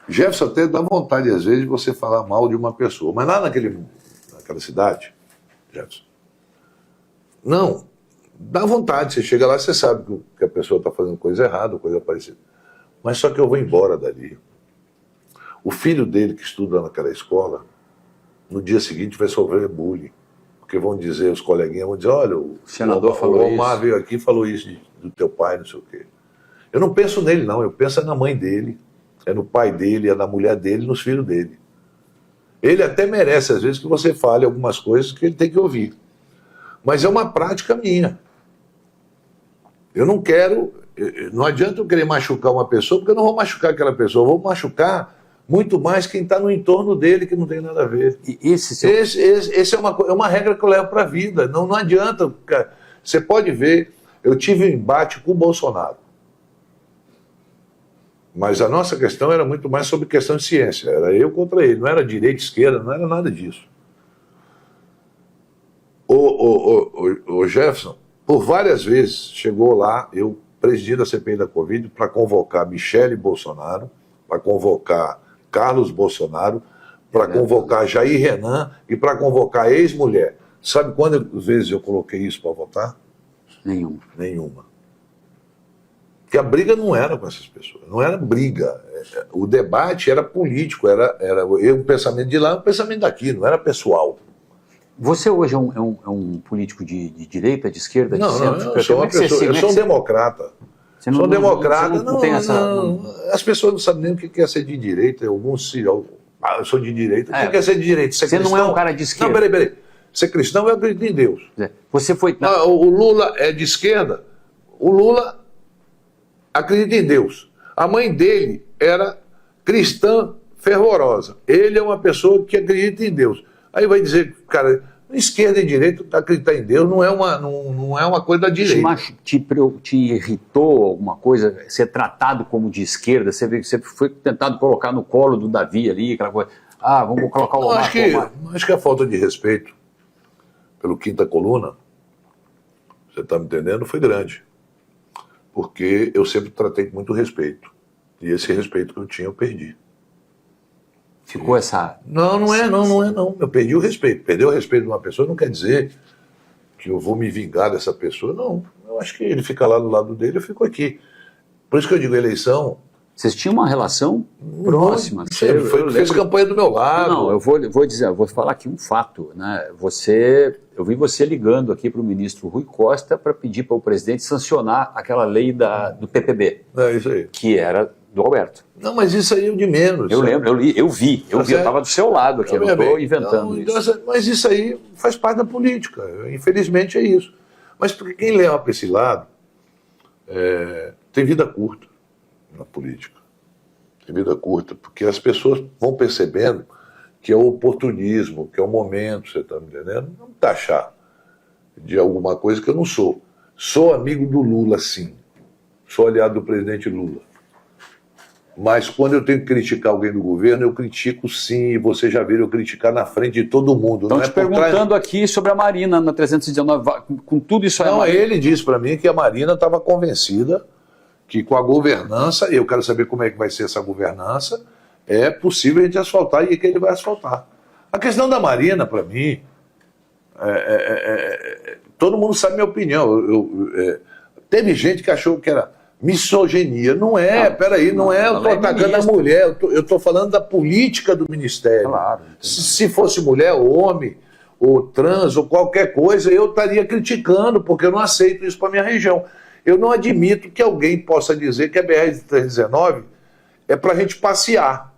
Jefferson até dá vontade, às vezes, de você falar mal de uma pessoa, mas lá naquela cidade, Jefferson, não, dá vontade, você chega lá, você sabe que a pessoa está fazendo coisa errada, coisa parecida. Mas só que eu vou embora dali. O filho dele que estuda naquela escola, no dia seguinte vai sofrer bullying. Porque vão dizer, os coleguinhas vão dizer, olha, o senador falou o Omar isso. veio aqui e falou isso do teu pai, não sei o quê. Eu não penso nele, não. Eu penso na mãe dele, é no pai dele, é na mulher dele, nos filhos dele. Ele até merece, às vezes, que você fale algumas coisas que ele tem que ouvir. Mas é uma prática minha. Eu não quero... Não adianta eu querer machucar uma pessoa, porque eu não vou machucar aquela pessoa. Eu vou machucar muito mais quem está no entorno dele, que não tem nada a ver. Esse é uma regra que eu levo para a vida. Não adianta. Cara. Você pode ver, eu tive um embate com o Bolsonaro. Mas a nossa questão era muito mais sobre questão de ciência. Era eu contra ele, não era direita, esquerda, não era nada disso. O Jefferson, por várias vezes, chegou lá, eu presidindo a CPI da Covid, para convocar Michele Bolsonaro, para convocar Carlos Bolsonaro, para convocar Jair Renan e para convocar a ex-mulher. Sabe quantas vezes eu coloquei isso para votar? Nenhuma. Porque a briga não era com essas pessoas, não era briga. O debate era político, era um pensamento de lá e um pensamento daqui, não era pessoal. Você hoje é um político de direita, de esquerda, de centro? Eu sou uma pessoa, eu sou um democrata. Sou democrata, as pessoas não sabem nem o que é ser de direita, alguns eu sou de direita, o que é ser de direita? Você não é um cara de esquerda. Não, peraí. Ser cristão, eu acredito em Deus. Você foi... O Lula é de esquerda, o Lula acredita em Deus. A mãe dele era cristã fervorosa. Ele é uma pessoa que acredita em Deus. Aí vai dizer, cara, esquerda e direita, acreditar em Deus não é uma coisa da direita. Te irritou alguma coisa, ser tratado como de esquerda? Você foi tentado colocar no colo do Davi ali, aquela coisa, vamos colocar o Omar. Acho que a falta de respeito pelo Quinta Coluna, você está me entendendo, foi grande. Porque eu sempre tratei com muito respeito. E esse respeito que eu tinha, eu perdi. Ficou essa... Não é não. Eu perdi o respeito. Perder o respeito de uma pessoa não quer dizer que eu vou me vingar dessa pessoa. Não. Eu acho que ele fica lá do lado dele, eu fico aqui. Por isso que eu digo, eleição... Vocês tinham uma relação próxima. Fez campanha do meu lado. Não, eu vou falar aqui um fato, né? Eu vi você ligando aqui para o ministro Rui Costa para pedir para o presidente sancionar aquela lei do PPB. É isso aí. Que era do Alberto. Não, mas isso aí é o de menos. Eu lembro, eu vi, eu estava do seu lado aqui, eu não estou inventando isso. Mas isso aí faz parte da política, infelizmente é isso. Mas porque quem leva para esse lado tem vida curta na política. Tem vida curta, porque as pessoas vão percebendo que é o oportunismo, que é o momento, você está me entendendo? Não me taxar de alguma coisa que eu não sou. Sou amigo do Lula, sim. Sou aliado do presidente Lula. Mas quando eu tenho que criticar alguém do governo, eu critico sim, e você já viu eu criticar na frente de todo mundo. Estão te perguntando aqui sobre a Marina na 319, com tudo isso aí. Não, ele disse para mim que a Marina estava convencida que com a governança, eu quero saber como é que vai ser essa governança, é possível a gente asfaltar e que ele vai asfaltar. A questão da Marina, para mim, todo mundo sabe minha opinião. Teve gente que achou que era misoginia. Não é, peraí, não é eu estou atacando a mulher, eu estou falando da política do ministério. Claro, se fosse mulher, ou homem, ou trans, ou qualquer coisa, eu estaria criticando, porque eu não aceito isso para minha região. Eu não admito que alguém possa dizer que a BR-319 é para a gente passear.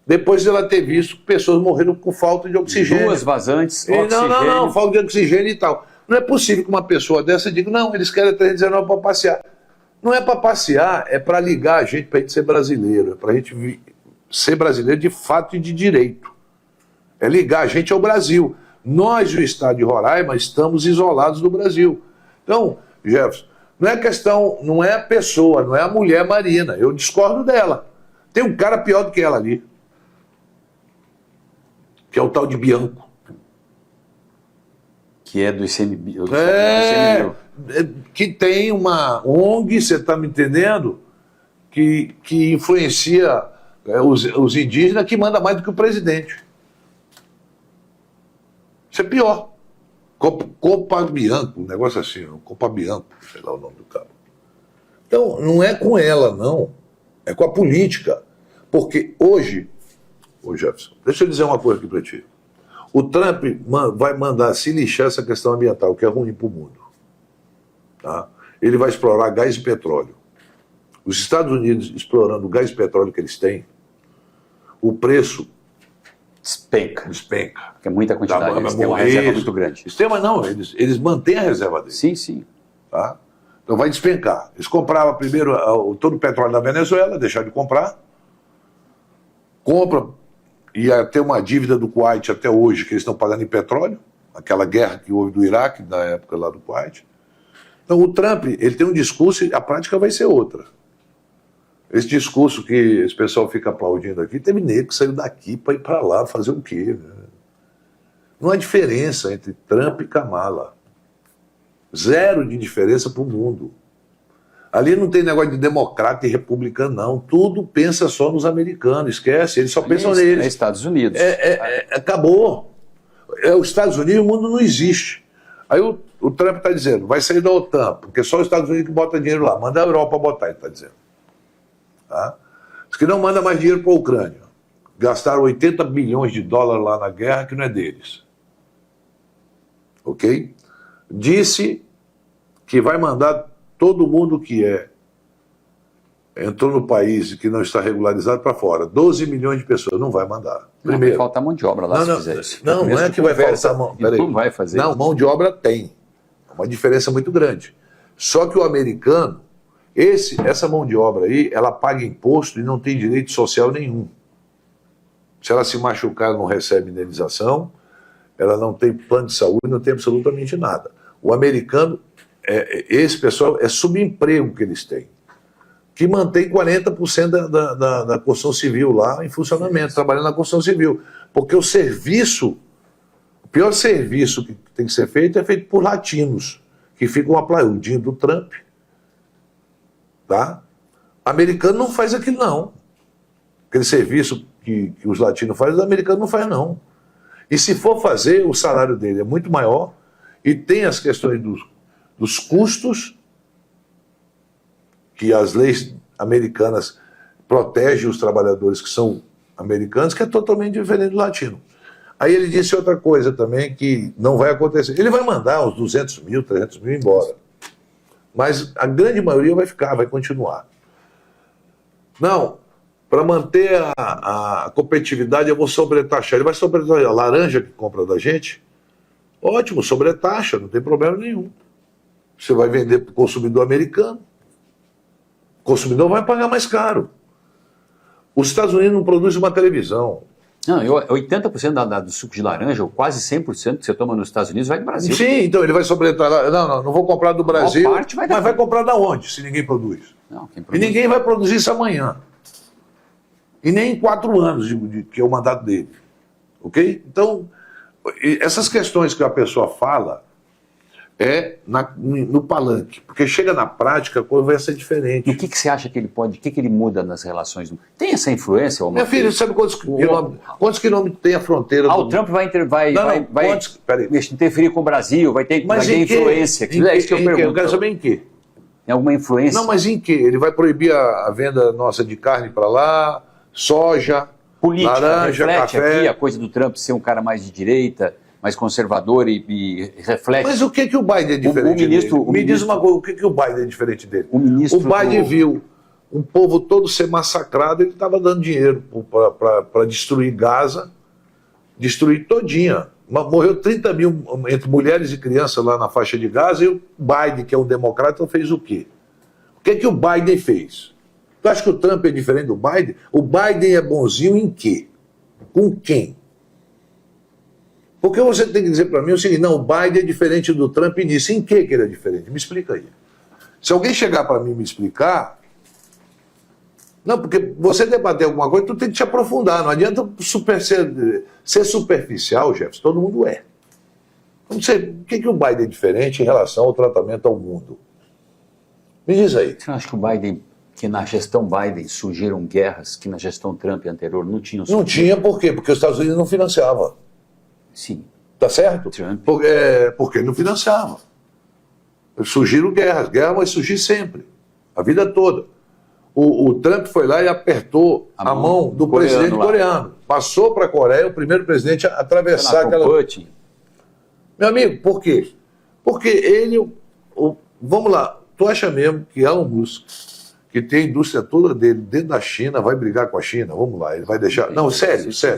Depois de ela ter visto que pessoas morreram com falta de oxigênio. 2 vazantes, oxigênio. Não, falta de oxigênio e tal. Não é possível que uma pessoa dessa diga, não, eles querem a 319 para passear. Não é para passear, é para ligar a gente, para a gente ser brasileiro. É para a gente ser brasileiro de fato e de direito. É ligar a gente ao Brasil. Nós, o estado de Roraima, estamos isolados do Brasil. Então, Jefferson, não é questão, não é a pessoa, não é a mulher Marina. Eu discordo dela. Tem um cara pior do que ela ali. Que é o tal de Bianco. Que é do ICMBio. Que tem uma ONG, você está me entendendo? Que influencia os indígenas, que manda mais do que o presidente. Isso é pior. Copa Bianco, um negócio assim, Copa Bianco, sei lá o nome do cara. Então, não é com ela, não. É com a política. Porque hoje, Jefferson, deixa eu dizer uma coisa aqui para ti. O Trump vai mandar se lixar essa questão ambiental, que é ruim para o mundo. Tá? Ele vai explorar gás e petróleo. Os Estados Unidos explorando o gás e petróleo que eles têm, o preço despenca. Porque é muita quantidade, eles têm uma reserva muito grande. Mas não, eles mantêm a reserva deles. Sim, sim. Tá? Então vai despencar. Eles compravam primeiro todo o petróleo da Venezuela, deixaram de comprar. Compra, ia ter uma dívida do Kuwait até hoje, que eles estão pagando em petróleo, aquela guerra que houve do Iraque, da época lá do Kuwait. Então o Trump, ele tem um discurso e a prática vai ser outra. Esse discurso que esse pessoal fica aplaudindo aqui, teve nego que saiu daqui para ir para lá fazer o quê? Né? Não há diferença entre Trump e Kamala. Zero de diferença para o mundo. Ali não tem negócio de democrata e republicano, não. Tudo pensa só nos americanos, esquece, eles só pensam neles. É Estados Unidos. Acabou. Os Estados Unidos, o mundo não existe. Aí o Trump está dizendo, vai sair da OTAN, porque só os Estados Unidos que bota dinheiro lá. Manda a Europa botar, ele está dizendo. Tá? Diz que não manda mais dinheiro para a Ucrânia. Gastaram 80 bilhões de dólares lá na guerra, que não é deles. Ok? Disse que vai mandar todo mundo que entrou no país e que não está regularizado para fora. 12 milhões de pessoas. Não vai mandar. Primeiro, vai faltar mão de obra lá se fizer isso. Não é que vai faltar mão. Não vai fazer. Não, mão de obra tem. É uma diferença muito grande. Só que o americano, essa mão de obra aí, ela paga imposto e não tem direito social nenhum. Se ela se machucar, não recebe indenização, ela não tem plano de saúde, não tem absolutamente nada. O americano, esse pessoal, é subemprego que eles têm, que mantém 40% da construção civil lá em funcionamento, trabalhando na construção civil. Porque o pior serviço que tem que ser feito é feito por latinos, que ficam aplaudindo o Trump. Tá? Americano não faz aquilo, não. Aquele serviço que os latinos fazem, os americanos não fazem, não. E se for fazer, o salário dele é muito maior e tem as questões dos custos, que as leis americanas protegem os trabalhadores que são americanos, que é totalmente diferente do latino. Aí ele disse outra coisa também que não vai acontecer. Ele vai mandar uns 200 mil, 300 mil embora. Mas a grande maioria vai ficar, vai continuar. Não, para manter a competitividade eu vou sobretaxar. Ele vai sobretaxar a laranja que compra da gente? Ótimo, sobretaxa, não tem problema nenhum. Você vai vender para o consumidor americano. O consumidor vai pagar mais caro. Os Estados Unidos não produzem uma televisão. Não, 80% do suco de laranja, ou quase 100% que você toma nos Estados Unidos, vai do Brasil. Sim, então ele vai sobretaxar. Não vou comprar do Brasil. Mas vai comprar da onde, se ninguém produz? Não, quem produz? E ninguém vai produzir isso amanhã. E nem em 4 anos, que é o mandato dele. Ok? Então, essas questões que a pessoa fala no palanque. Porque chega na prática, a coisa vai ser diferente. E o que você acha que ele pode, o que ele muda nas relações? Tem essa influência? Minha filha, sabe quantos quilômetros tem a fronteira? O Trump vai interferir com o Brasil, vai ter influência. É isso que eu pergunto. Eu quero saber em quê? Tem alguma influência? Não, mas em quê? Ele vai proibir a venda nossa de carne para lá, soja, política, laranja, café. Aqui a coisa do Trump ser um cara mais de direita, mais conservador e reflete. Mas o que o Biden é diferente dele? Me diz uma coisa, o que o Biden é diferente dele? O Biden viu um povo todo ser massacrado, ele estava dando dinheiro para destruir Gaza, destruir todinha. Morreu 30 mil entre mulheres e crianças lá na faixa de Gaza, e o Biden, que é um democrata, fez o quê? O que o Biden fez? Tu acha que o Trump é diferente do Biden? O Biden é bonzinho em quê? Com quem? Porque você tem que dizer para mim o seguinte, não, o Biden é diferente do Trump nisso. Em que ele é diferente? Me explica aí. Se alguém chegar para mim e me explicar... Não, porque você debater alguma coisa, tu tem que te aprofundar. Não adianta ser superficial, Jefferson, todo mundo é. Não sei, o que o Biden é diferente em relação ao tratamento ao mundo? Me diz aí. Você não acha que o Biden, que na gestão Biden surgiram guerras que na gestão Trump anterior não tinham surgido? Não tinha, por quê? Porque os Estados Unidos não financiavam. Sim. Tá certo? Porque não financiava. Surgiram guerras vai surgir sempre, a vida toda. O Trump foi lá e apertou a mão do presidente coreano. Passou para a Coreia, o primeiro presidente a atravessar aquela... Putin. Meu amigo, por quê? Porque ele... Vamos lá, tu acha mesmo que Elon Musk, que tem a indústria toda dele dentro da China, vai brigar com a China? Vamos lá, ele vai deixar... Não, sério. Isso é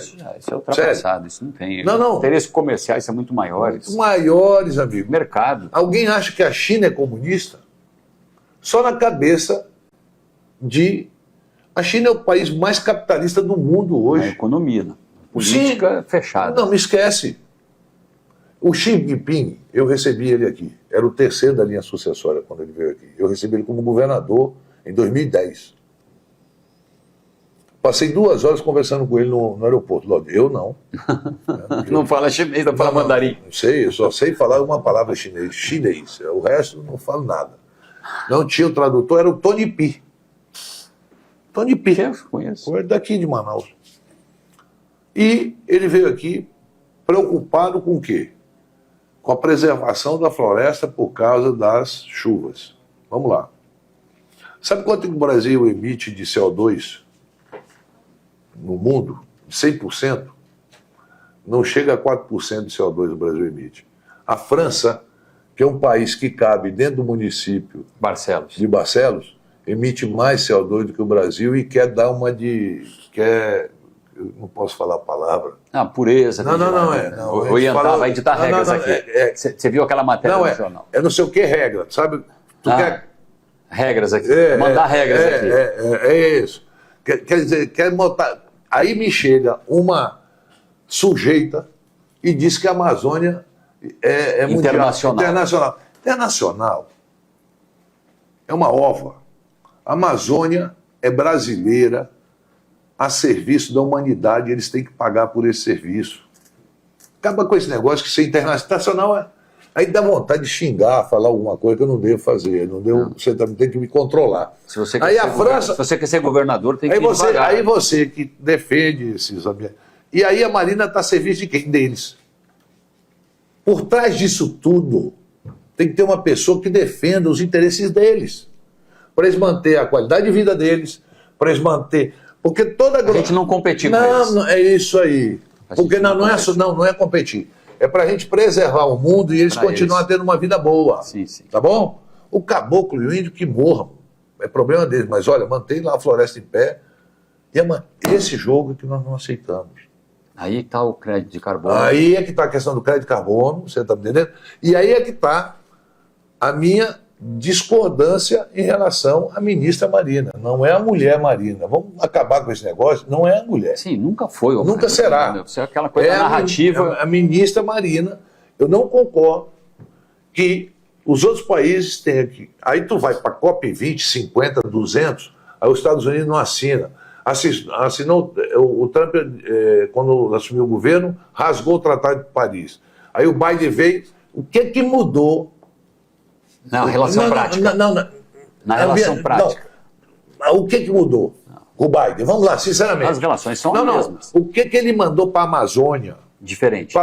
ultrapassado, sério. Isso não tem. Não. Interesses comerciais são muito maiores. Muito maiores, amigo. Mercado. Alguém acha que a China é comunista? Só na cabeça de... A China é o país mais capitalista do mundo hoje. A economia, né? Política fechada. Não, me esquece. O Xi Jinping, eu recebi ele aqui. Era o terceiro da linha sucessória quando ele veio aqui. Eu recebi ele como governador em 2010. Passei 2 horas conversando com ele no aeroporto. Logo, eu não. Não fala chinês, não fala mandarim. Não sei, eu só sei falar uma palavra chinês. O resto não falo nada. Não tinha o tradutor, era o Tony Pi. Tony Pi. Eu conheço. Foi daqui de Manaus. E ele veio aqui preocupado com o quê? Com a preservação da floresta por causa das chuvas. Vamos lá. Sabe quanto que o Brasil emite de CO2 no mundo? 100%? Não chega a 4% de CO2 o Brasil emite. A França, que é um país que cabe dentro do município de Barcelos, emite mais CO2 do que o Brasil e quer dar uma de... eu não posso falar a palavra. Pureza. Não. O Ian vai editar regras aqui. Você viu aquela matéria no jornal? É não sei o que regra, sabe? Regras aqui. Mandar regras aqui. É isso. Quer dizer, quer botar... Aí me chega uma sujeita e diz que a Amazônia é internacional. Internacional é uma ova. A Amazônia é brasileira a serviço da humanidade, eles têm que pagar por esse serviço. Acaba com esse negócio que ser internacional aí dá vontade de xingar, falar alguma coisa que eu não devo fazer. Você também tem que me controlar. Se você quer ser governador, tem que ir devagar. Aí você que defende esses ambientes. E aí a Marina está a serviço de quem? Deles. Por trás disso tudo, tem que ter uma pessoa que defenda os interesses deles. Para eles manter a qualidade de vida deles, para eles manter... Porque toda... A gente não competir com eles. Não, é isso aí. Porque não é competir. É para a gente preservar o mundo e eles continuarem tendo uma vida boa. Sim. Tá bom? O caboclo e o índio que morram. É problema deles. Mas olha, mantém lá a floresta em pé. E esse jogo que nós não aceitamos. Aí está o crédito de carbono. Aí é que está a questão do crédito de carbono, você está me entendendo? E aí é que está a minha discordância em relação à ministra Marina. Não é a mulher Marina. Vamos acabar com esse negócio? Não é a mulher. Sim, nunca foi. Nunca será. É aquela coisa narrativa. A ministra Marina, eu não concordo que os outros países tenham aqui. Aí tu vai para a COP20, 50, 200, aí os Estados Unidos não assina. Assinou o Trump, quando assumiu o governo, rasgou o Tratado de Paris. Aí o Biden veio. O que mudou? Não, relação prática. Na relação prática. O que mudou? O Biden, vamos lá, sinceramente. As relações são as mesmas. O que ele mandou para a Amazônia? Diferente.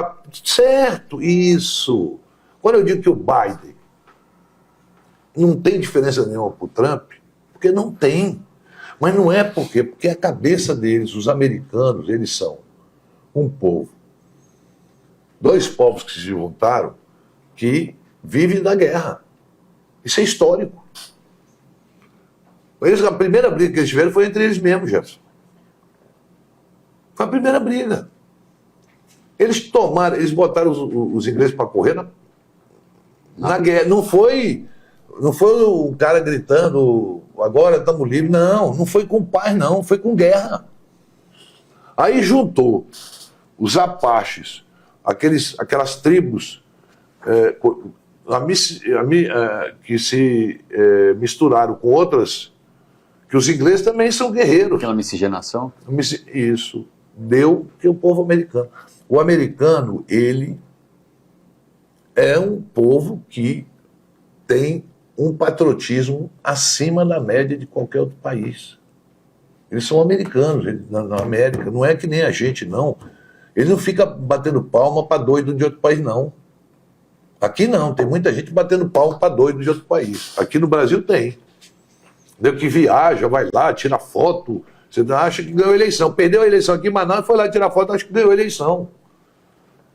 Certo, isso. Quando eu digo que o Biden não tem diferença nenhuma para o Trump, porque não tem. Mas não é porque a cabeça deles, os americanos, eles são um povo. 2 povos que se juntaram que vivem da guerra. Isso é histórico. A primeira briga que eles tiveram foi entre eles mesmos, Jefferson. Foi a primeira briga. Eles botaram os ingleses para correr na guerra. Não foi o cara gritando, agora estamos livres. Não foi com paz, não. Foi com guerra. Aí juntou os Apaches, aquelas tribos que se misturaram com outras, que os ingleses também são guerreiros. Aquela miscigenação? Isso. Deu que o povo americano. O americano, ele é um povo que tem um patriotismo acima da média de qualquer outro país. Eles são americanos, na América. Não é que nem a gente, não. Ele não fica batendo palma para doido de outro país, não. Aqui não, tem muita gente batendo palma para doido de outro país. Aqui no Brasil tem. Que viaja, vai lá, tira foto. Você acha que ganhou a eleição. Perdeu a eleição aqui em Manaus e foi lá tirar foto, acha que ganhou a eleição.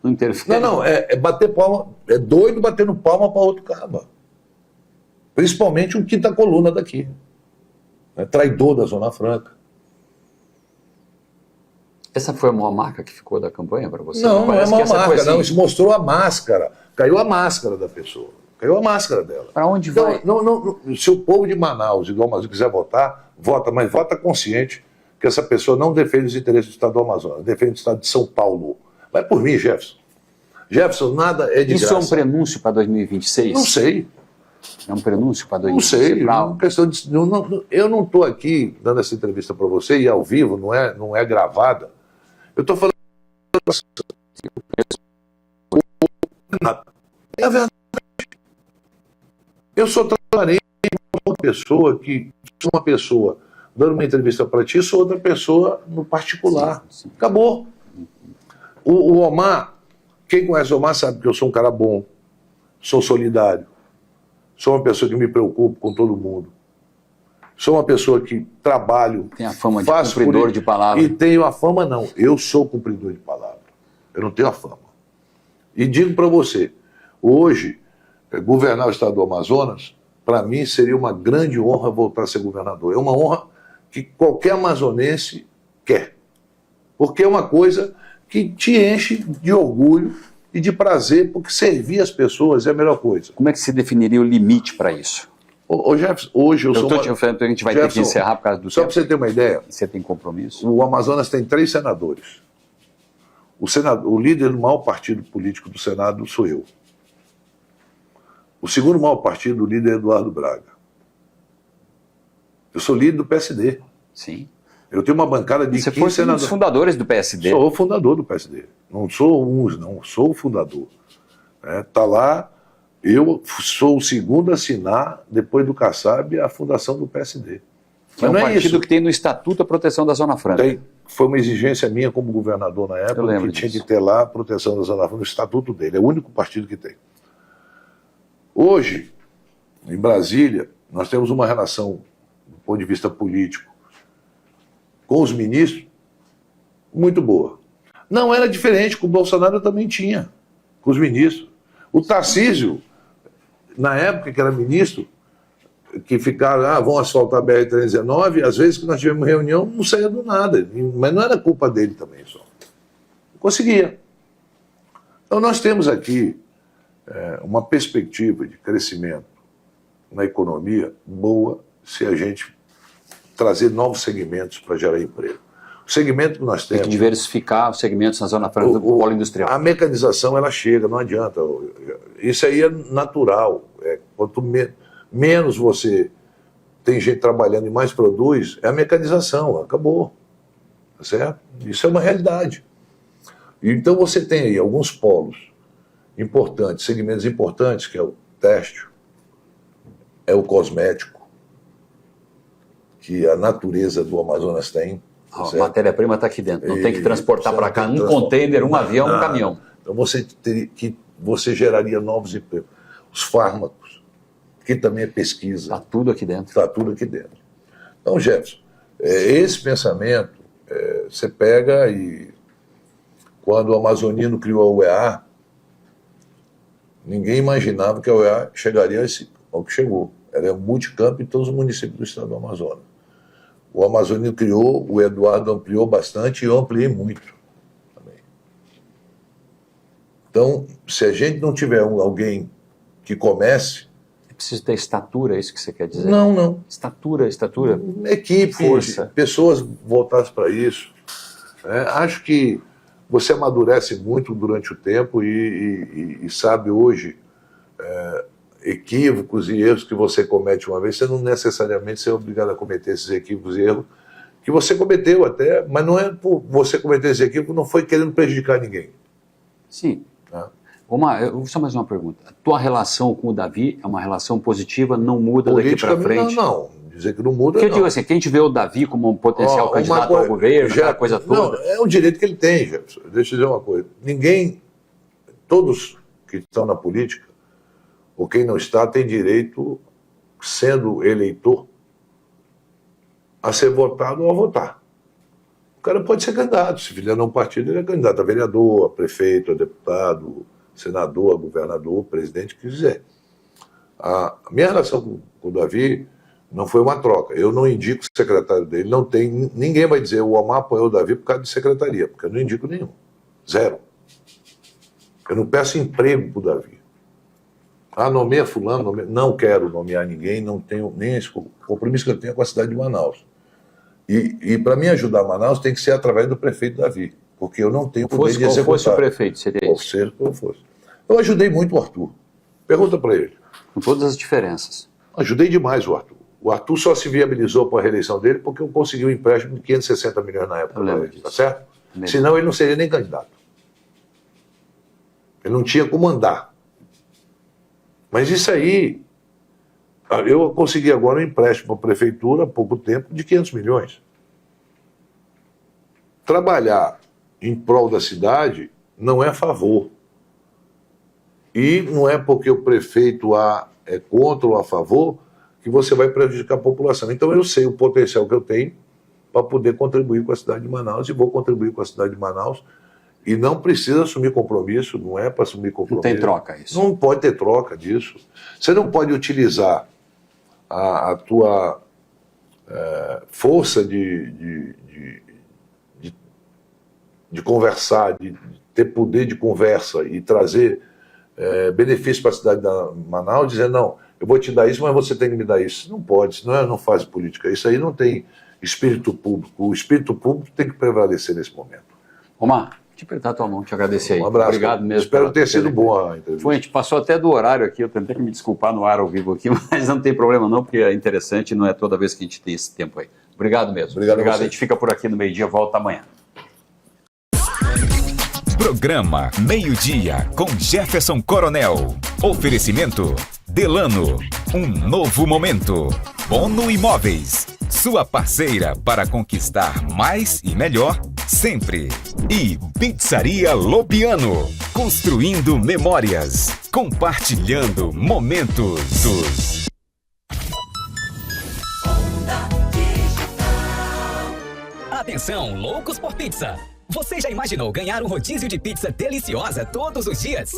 Não interfere. Não, é bater palma. É doido batendo palma para outro caba. Principalmente um quinta coluna daqui. É traidor da Zona Franca. Essa foi a maior marca que ficou da campanha para você? Não, não é uma marca, assim... não. Isso mostrou a máscara. Caiu a máscara da pessoa. Caiu a máscara dela. Para onde então, vai? Não, se o povo de Manaus e do Amazonas quiser votar, vota, mas vota consciente que essa pessoa não defende os interesses do Estado do Amazonas, defende o Estado de São Paulo. Vai por mim, Jefferson. Jefferson, nada é de graça. Isso é um prenúncio para 2026? Não sei. É um prenúncio para 2026? Não sei. Eu não estou aqui dando essa entrevista para você e ao vivo, não é gravada. Eu estou falando. É a verdade. Eu sou transparente com uma pessoa que. Sou uma pessoa dando uma entrevista para ti, sou outra pessoa no particular. Sim. Acabou. O Omar, quem conhece o Omar sabe que eu sou um cara bom, sou solidário, sou uma pessoa que me preocupo com todo mundo. Sou uma pessoa que trabalho. Tem a fama de cumpridor de palavra. E tenho a fama, não. Eu sou cumpridor de palavra. Eu não tenho a fama. E digo para você, hoje, governar o estado do Amazonas, para mim seria uma grande honra voltar a ser governador. É uma honra que qualquer amazonense quer. Porque é uma coisa que te enche de orgulho e de prazer, porque servir as pessoas é a melhor coisa. Como é que se definiria o limite para isso? Ô Jefferson, hoje eu sou... A gente vai ter que encerrar por causa do tempo. Só para você ter uma ideia... Você tem compromisso? O Amazonas tem 3 senadores. O líder do maior partido político do Senado sou eu. O segundo maior partido, o líder é Eduardo Braga. Eu sou líder do PSD. Sim. Eu tenho uma bancada de 15 senadores. Você foi um dos fundadores do PSD. Sou o fundador do PSD. Não sou não. Sou o fundador. Está lá... Eu sou o segundo a assinar, depois do Kassab, a fundação do PSD. Que é um partido que tem no Estatuto a proteção da Zona Franca. Foi uma exigência minha como governador na época, que tinha que ter lá a proteção da Zona Franca, no Estatuto dele. É o único partido que tem. Hoje, em Brasília, nós temos uma relação, do ponto de vista político, com os ministros, muito boa. Não era diferente, com o Bolsonaro eu também tinha, com os ministros. O Tarcísio, na época que era ministro, que ficaram, vão asfaltar a BR-319, às vezes que nós tivemos reunião, não saía do nada, mas não era culpa dele também só. Não conseguia. Então nós temos aqui uma perspectiva de crescimento na economia boa se a gente trazer novos segmentos para gerar emprego. O segmento que nós temos... Tem que diversificar os segmentos na Zona Franca do polo industrial. A mecanização, ela chega, não adianta. Isso aí é natural. Quanto menos você tem gente trabalhando e mais produz, é a mecanização, acabou. Tá certo? Isso é uma realidade. Então você tem aí alguns polos importantes, segmentos importantes, que é o têxtil, é o cosmético, que a natureza do Amazonas tem. A matéria-prima está aqui dentro, não tem que transportar para cá um container, um avião, um caminhão. Então você geraria novos empregos. Os fármacos, que também é pesquisa. Está tudo aqui dentro. Está tudo aqui dentro. Então, Jefferson, esse pensamento, você pega e quando o Amazonino criou a UEA, ninguém imaginava que a UEA chegaria ao que chegou. Ela é um multicampo em todos os municípios do estado do Amazonas. O Amazonino criou, o Eduardo ampliou bastante e eu ampliei muito também. Então, se a gente não tiver alguém que comece... É preciso ter estatura, é isso que você quer dizer? Não. Estatura. Equipe, força. Pessoas voltadas para isso. Acho que você amadurece muito durante o tempo e sabe hoje... equívocos e erros que você comete uma vez, você não necessariamente é obrigado a cometer esses equívocos e erros que você cometeu até, mas não é por você cometer esse equívoco, não foi querendo prejudicar ninguém. Sim. Só mais uma pergunta. A tua relação com o Davi é uma relação positiva, não muda daqui para frente? Não. Dizer que não muda, porque eu digo assim, quem te vê o Davi como um potencial candidato ao governo, aquela coisa toda... Não, é um direito que ele tem, Jefferson. Deixa eu dizer uma coisa. Todos que estão na política, ou quem não está, tem direito, sendo eleitor, a ser votado ou a votar. O cara pode ser candidato, se filiar a um partido, ele é candidato a vereador, a prefeito, a deputado, senador, a governador, presidente, o que quiser. A minha relação com o Davi não foi uma troca. Eu não indico o secretário dele, não tem, ninguém vai dizer o Omar apoiou o Davi por causa de secretaria, porque eu não indico nenhum. Zero. Eu não peço emprego para o Davi. Nomeia fulano, não quero nomear ninguém, não tenho nem esse compromisso que eu tenho com a cidade de Manaus. E para mim ajudar Manaus tem que ser através do prefeito Davi, porque eu não tenho poder de executar. Qual fosse o prefeito, seria isso? Seja qual fosse. Eu ajudei muito o Arthur. Pergunta para ele. Com todas as diferenças. Ajudei demais o Arthur. O Arthur só se viabilizou para a reeleição dele porque eu consegui um empréstimo de 560 milhões na época. Tá certo? Senão ele não seria nem candidato. Ele não tinha como andar. Mas isso aí, eu consegui agora um empréstimo para a prefeitura há pouco tempo de 500 milhões. Trabalhar em prol da cidade não é favor. E não é porque o prefeito é contra ou a favor que você vai prejudicar a população. Então eu sei o potencial que eu tenho para poder contribuir com a cidade de Manaus e vou contribuir com a cidade de Manaus. E não precisa assumir compromisso, não é para assumir compromisso. Não tem troca isso. Não pode ter troca disso. Você não pode utilizar a tua força de conversar, de ter poder de conversa e trazer benefício para a cidade de Manaus, dizendo, não, eu vou te dar isso, mas você tem que me dar isso. Não pode, senão não faz política. Isso aí não tem espírito público. O espírito público tem que prevalecer nesse momento. Omar, te apertar a tua mão, te agradecer aí. Um abraço. Obrigado mesmo. Espero ter sido boa a entrevista. Foi, a gente passou até do horário aqui, eu tentei me desculpar no ar ao vivo aqui, mas não tem problema não, porque é interessante, não é toda vez que a gente tem esse tempo aí. Obrigado mesmo. Obrigado. A gente fica por aqui no meio-dia, volta amanhã. Programa Meio-Dia com Jefferson Coronel. Oferecimento Delano, um novo momento. Bono Imóveis, sua parceira para conquistar mais e melhor sempre. E Pizzaria Lopiano, construindo memórias, compartilhando momentos. Atenção, loucos por pizza! Você já imaginou ganhar um rodízio de pizza deliciosa todos os dias?